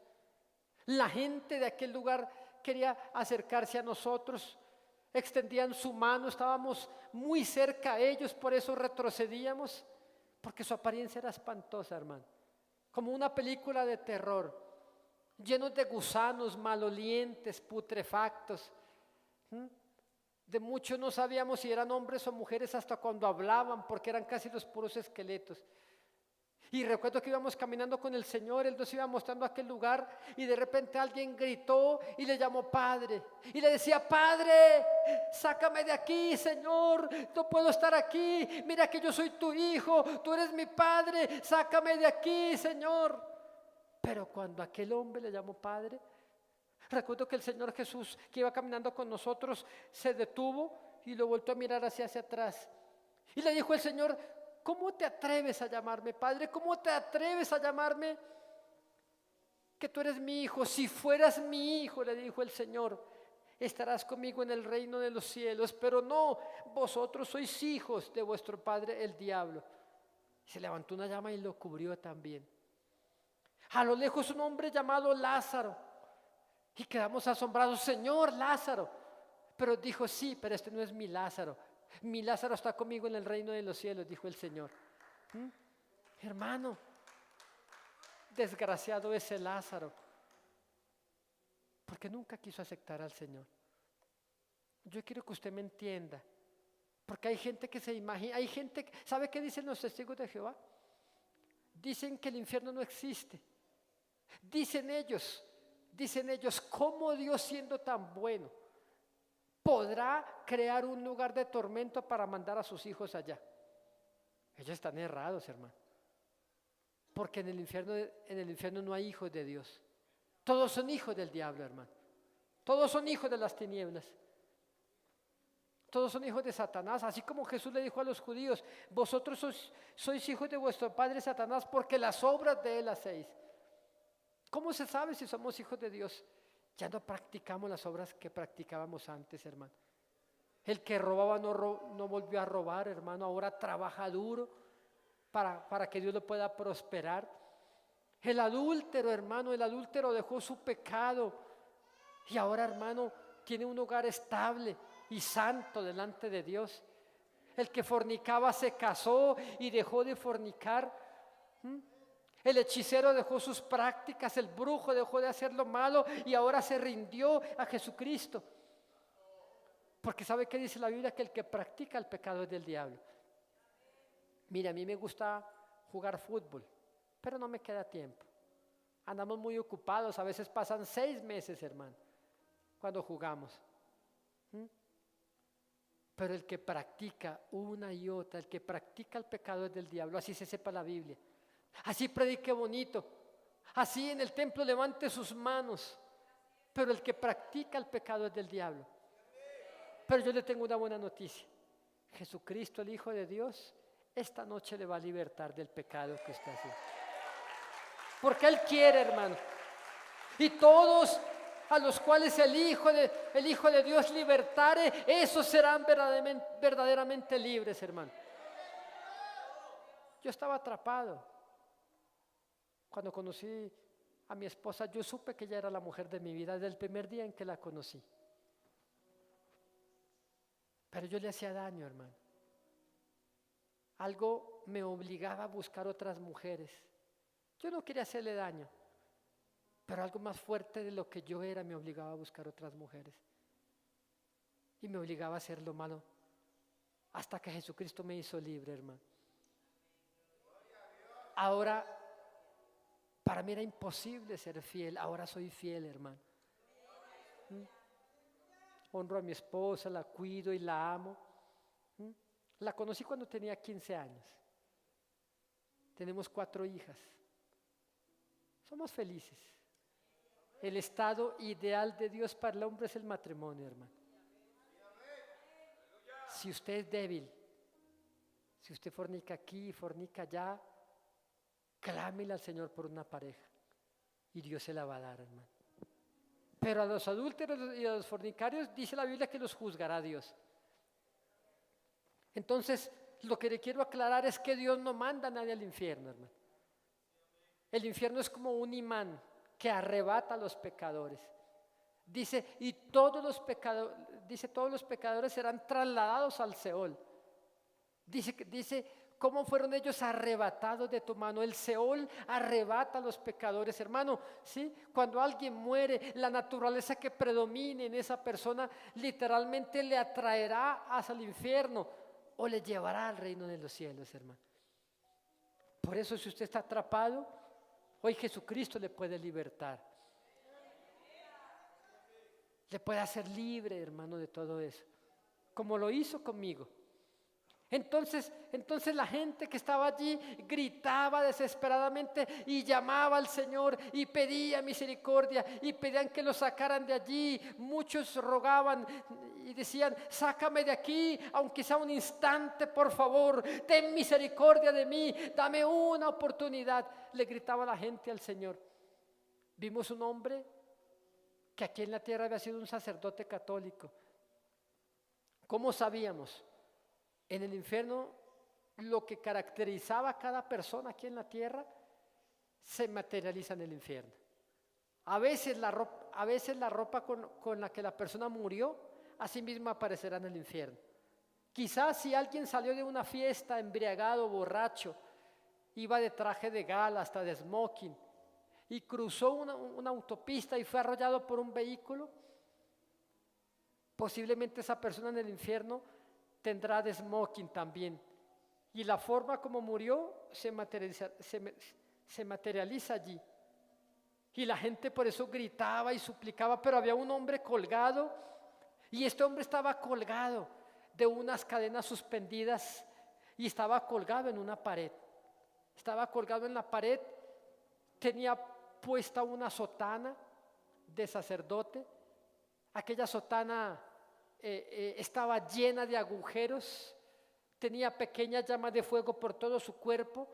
La gente de aquel lugar quería acercarse a nosotros, extendían su mano, estábamos muy cerca a ellos, por eso retrocedíamos, porque su apariencia era espantosa, hermano, como una película de terror, llenos de gusanos malolientes, putrefactos. De muchos no sabíamos si eran hombres o mujeres hasta cuando hablaban, porque eran casi los puros esqueletos. Y recuerdo que íbamos caminando con el Señor, Él nos iba mostrando aquel lugar, y de repente alguien gritó y le llamó Padre, y le decía: Padre, sácame de aquí, Señor, no puedo estar aquí, mira que yo soy tu hijo, tú eres mi Padre, sácame de aquí, Señor. Pero cuando aquel hombre le llamó Padre, recuerdo que el Señor Jesús, que iba caminando con nosotros, se detuvo y lo volvió a mirar hacia atrás, y le dijo el Señor: ¿cómo te atreves a llamarme Padre? ¿Cómo te atreves a llamarme que tú eres mi hijo? Si fueras mi hijo, le dijo el Señor, estarás conmigo en el reino de los cielos, pero no, vosotros sois hijos de vuestro padre el diablo. Se levantó una llama y lo cubrió también. A lo lejos un hombre llamado Lázaro, y quedamos asombrados: Señor, Lázaro. Pero dijo: sí, pero este no es mi Lázaro. Mi Lázaro está conmigo en el reino de los cielos, dijo el Señor. Hermano, desgraciado ese Lázaro, porque nunca quiso aceptar al Señor. Yo quiero que usted me entienda, porque hay gente que se imagina, hay gente, ¿sabe qué dicen los testigos de Jehová? Dicen que el infierno no existe. Dicen ellos, ¿cómo Dios, siendo tan bueno, podrá crear un lugar de tormento para mandar a sus hijos allá? Ellos están errados, hermano, porque en el infierno no hay hijos de Dios. Todos son hijos del diablo, hermano. Todos son hijos de las tinieblas. Todos son hijos de Satanás. Así como Jesús le dijo a los judíos: vosotros sois hijos de vuestro padre Satanás, porque las obras de él hacéis. ¿Cómo se sabe si somos hijos de Dios? Ya no practicamos las obras que practicábamos antes, hermano. El que robaba no volvió a robar, hermano. Ahora trabaja duro para que Dios lo pueda prosperar. El adúltero, hermano, dejó su pecado y ahora, hermano, tiene un hogar estable y santo delante de Dios. El que fornicaba se casó y dejó de fornicar. El hechicero dejó sus prácticas, el brujo dejó de hacer lo malo y ahora se rindió a Jesucristo. Porque ¿sabe qué dice la Biblia? Que el que practica el pecado es del diablo. Mira, a mí me gusta jugar fútbol, pero no me queda tiempo. Andamos muy ocupados, a veces pasan 6 meses, hermano, cuando jugamos. Pero el que practica una y otra, el que practica el pecado es del diablo, así se sepa la Biblia. Así predique bonito, así en el templo levante sus manos, pero el que practica el pecado es del diablo. Pero yo le tengo una buena noticia: Jesucristo, el Hijo de Dios, esta noche le va a libertar del pecado que usted hace, porque Él quiere, hermano. Y todos a los cuales el Hijo el Hijo de Dios libertare, esos serán verdaderamente libres, hermano. Yo estaba atrapado. Cuando conocí a mi esposa, yo supe que ella era la mujer de mi vida desde el primer día en que la conocí. Pero yo le hacía daño, hermano. Algo me obligaba a buscar otras mujeres. Yo no quería hacerle daño, pero algo más fuerte de lo que yo era me obligaba a buscar otras mujeres. Y me obligaba a hacer lo malo hasta que Jesucristo me hizo libre, hermano. Ahora, para mí era imposible ser fiel, ahora soy fiel, hermano. Honro a mi esposa, la cuido y la amo. La conocí cuando tenía 15 años. Tenemos 4 hijas. Somos felices. El estado ideal de Dios para el hombre es el matrimonio, hermano. Si usted es débil, si usted fornica aquí, fornica allá, clámele al Señor por una pareja y Dios se la va a dar, hermano. Pero a los adúlteros y a los fornicarios dice la Biblia que los juzgará Dios. Entonces, lo que le quiero aclarar es que Dios no manda a nadie al infierno, hermano. El infierno es como un imán que arrebata a los pecadores. Dice, todos los pecadores serán trasladados al Seol. Dice, ¿cómo fueron ellos arrebatados de tu mano? El Seol arrebata a los pecadores, hermano. ¿Sí? Cuando alguien muere, la naturaleza que predomine en esa persona literalmente le atraerá hacia el infierno o le llevará al reino de los cielos, hermano. Por eso, si usted está atrapado, hoy Jesucristo le puede libertar. Le puede hacer libre, hermano, de todo eso, como lo hizo conmigo. Entonces la gente que estaba allí gritaba desesperadamente y llamaba al Señor y pedía misericordia y pedían que lo sacaran de allí. Muchos rogaban y decían, sácame de aquí, aunque sea un instante, por favor, ten misericordia de mí, dame una oportunidad. Le gritaba la gente al Señor. Vimos un hombre que aquí en la tierra había sido un sacerdote católico. ¿Cómo sabíamos? En el infierno, lo que caracterizaba a cada persona aquí en la tierra se materializa en el infierno. A veces la ropa con la que la persona murió, así mismo aparecerá en el infierno. Quizás si alguien salió de una fiesta embriagado, borracho, iba de traje de gala, hasta de smoking, y cruzó una autopista y fue arrollado por un vehículo, posiblemente esa persona en el infierno tendrá de smoking también. Y la forma como murió se materializa allí. Y la gente por eso gritaba y suplicaba, pero había un hombre colgado, y este hombre estaba colgado de unas cadenas suspendidas y estaba colgado en una pared. Estaba colgado en la pared, tenía puesta una sotana de sacerdote. Aquella sotana estaba llena de agujeros, tenía pequeñas llamas de fuego por todo su cuerpo.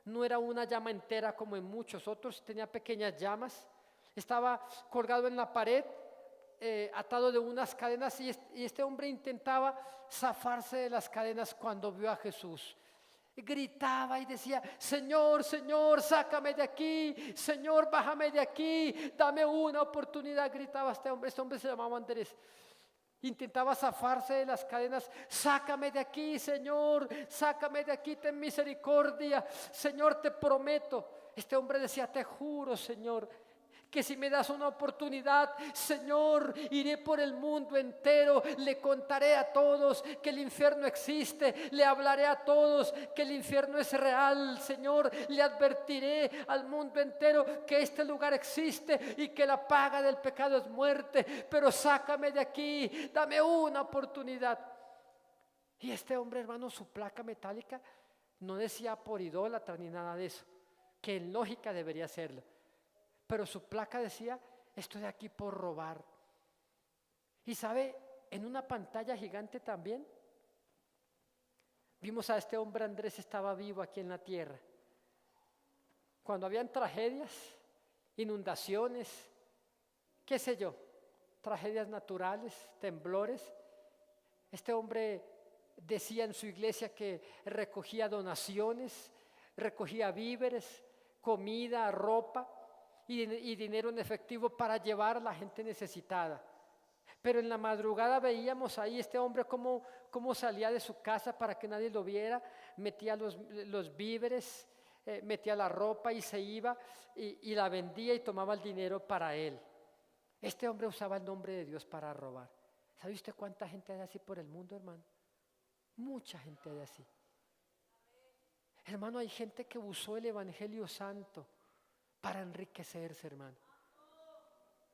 No era una llama entera como en muchos otros, tenía pequeñas llamas. Estaba colgado en la pared, atado de unas cadenas, y este hombre intentaba zafarse de las cadenas cuando vio a Jesús. Gritaba y decía, Señor, Señor, sácame de aquí, Señor, bájame de aquí, dame una oportunidad. Gritaba este hombre se llamaba Andrés. Intentaba zafarse de las cadenas. Sácame de aquí, Señor, sácame de aquí, ten misericordia, Señor, te prometo. Este hombre decía, te juro, Señor, que si me das una oportunidad, Señor, iré por el mundo entero, le contaré a todos que el infierno existe, le hablaré a todos que el infierno es real, Señor, le advertiré al mundo entero que este lugar existe y que la paga del pecado es muerte, pero sácame de aquí, dame una oportunidad. Y este hombre, hermano, su placa metálica no decía por idólatra ni nada de eso, que en lógica debería serlo. Pero su placa decía, estoy aquí por robar. Y sabe, en una pantalla gigante también, vimos a este hombre Andrés, estaba vivo aquí en la tierra. Cuando habían tragedias, inundaciones, qué sé yo, tragedias naturales, temblores. Este hombre decía en su iglesia que recogía donaciones, recogía víveres, comida, ropa y dinero en efectivo para llevar a la gente necesitada. Pero en la madrugada veíamos ahí este hombre cómo salía de su casa para que nadie lo viera, metía los víveres, metía la ropa y se iba y la vendía y tomaba el dinero para él. Este hombre usaba el nombre de Dios para robar. ¿Sabe usted cuánta gente hay así por el mundo, hermano? Mucha gente hay así. Hermano, hay gente que usó el Evangelio Santo para enriquecerse, hermano.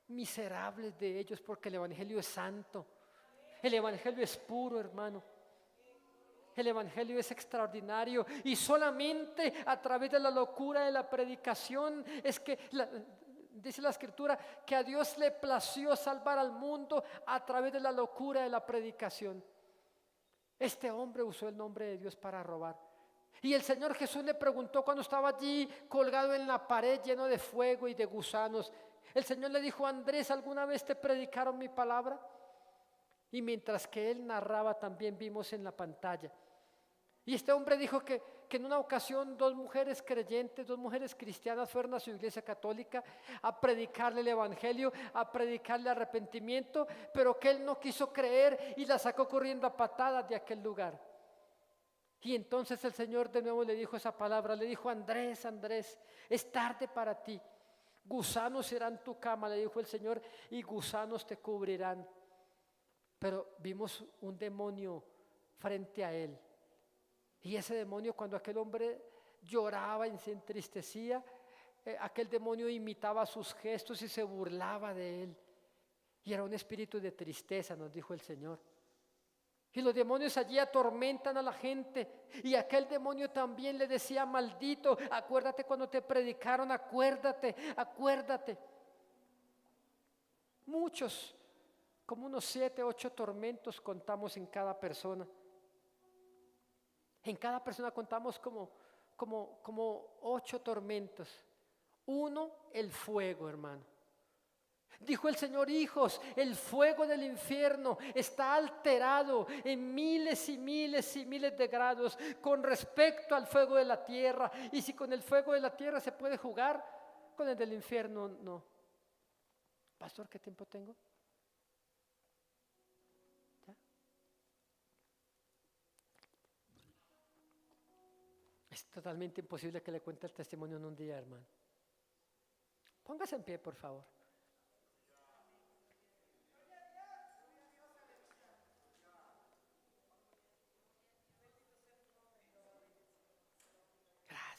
Miserables de ellos, porque el Evangelio es santo. El Evangelio es puro, hermano. El Evangelio es extraordinario y solamente a través de la locura de la predicación es que, dice la Escritura, que a Dios le plació salvar al mundo a través de la locura de la predicación. Este hombre usó el nombre de Dios para robar. Y el Señor Jesús le preguntó cuando estaba allí colgado en la pared lleno de fuego y de gusanos. El Señor le dijo: Andrés, ¿alguna vez te predicaron mi palabra? Y mientras que él narraba, también vimos en la pantalla. Y este hombre dijo que en una ocasión 2 mujeres creyentes, 2 mujeres cristianas fueron a su iglesia católica a predicarle el Evangelio, a predicarle arrepentimiento, pero que él no quiso creer y la sacó corriendo a patadas de aquel lugar. Y entonces el Señor de nuevo le dijo esa palabra, le dijo: Andrés, Andrés, es tarde para ti. Gusanos serán tu cama, le dijo el Señor, y gusanos te cubrirán. Pero vimos un demonio frente a él. Y ese demonio, cuando aquel hombre lloraba y se entristecía, aquel demonio imitaba sus gestos y se burlaba de él. Y era un espíritu de tristeza, nos dijo el Señor. Y los demonios allí atormentan a la gente. Y aquel demonio también le decía: maldito, acuérdate cuando te predicaron, acuérdate, acuérdate. Muchos, como unos 7, 8 tormentos contamos en cada persona. En cada persona contamos como 8 tormentos. Uno, el fuego, hermano. Dijo el Señor: hijos, el fuego del infierno está alterado en miles y miles y miles de grados con respecto al fuego de la tierra. Y si con el fuego de la tierra se puede jugar, con el del infierno no. Pastor, ¿qué tiempo tengo? ¿Ya? Es totalmente imposible que le cuente el testimonio en un día, hermano. Póngase en pie, por favor.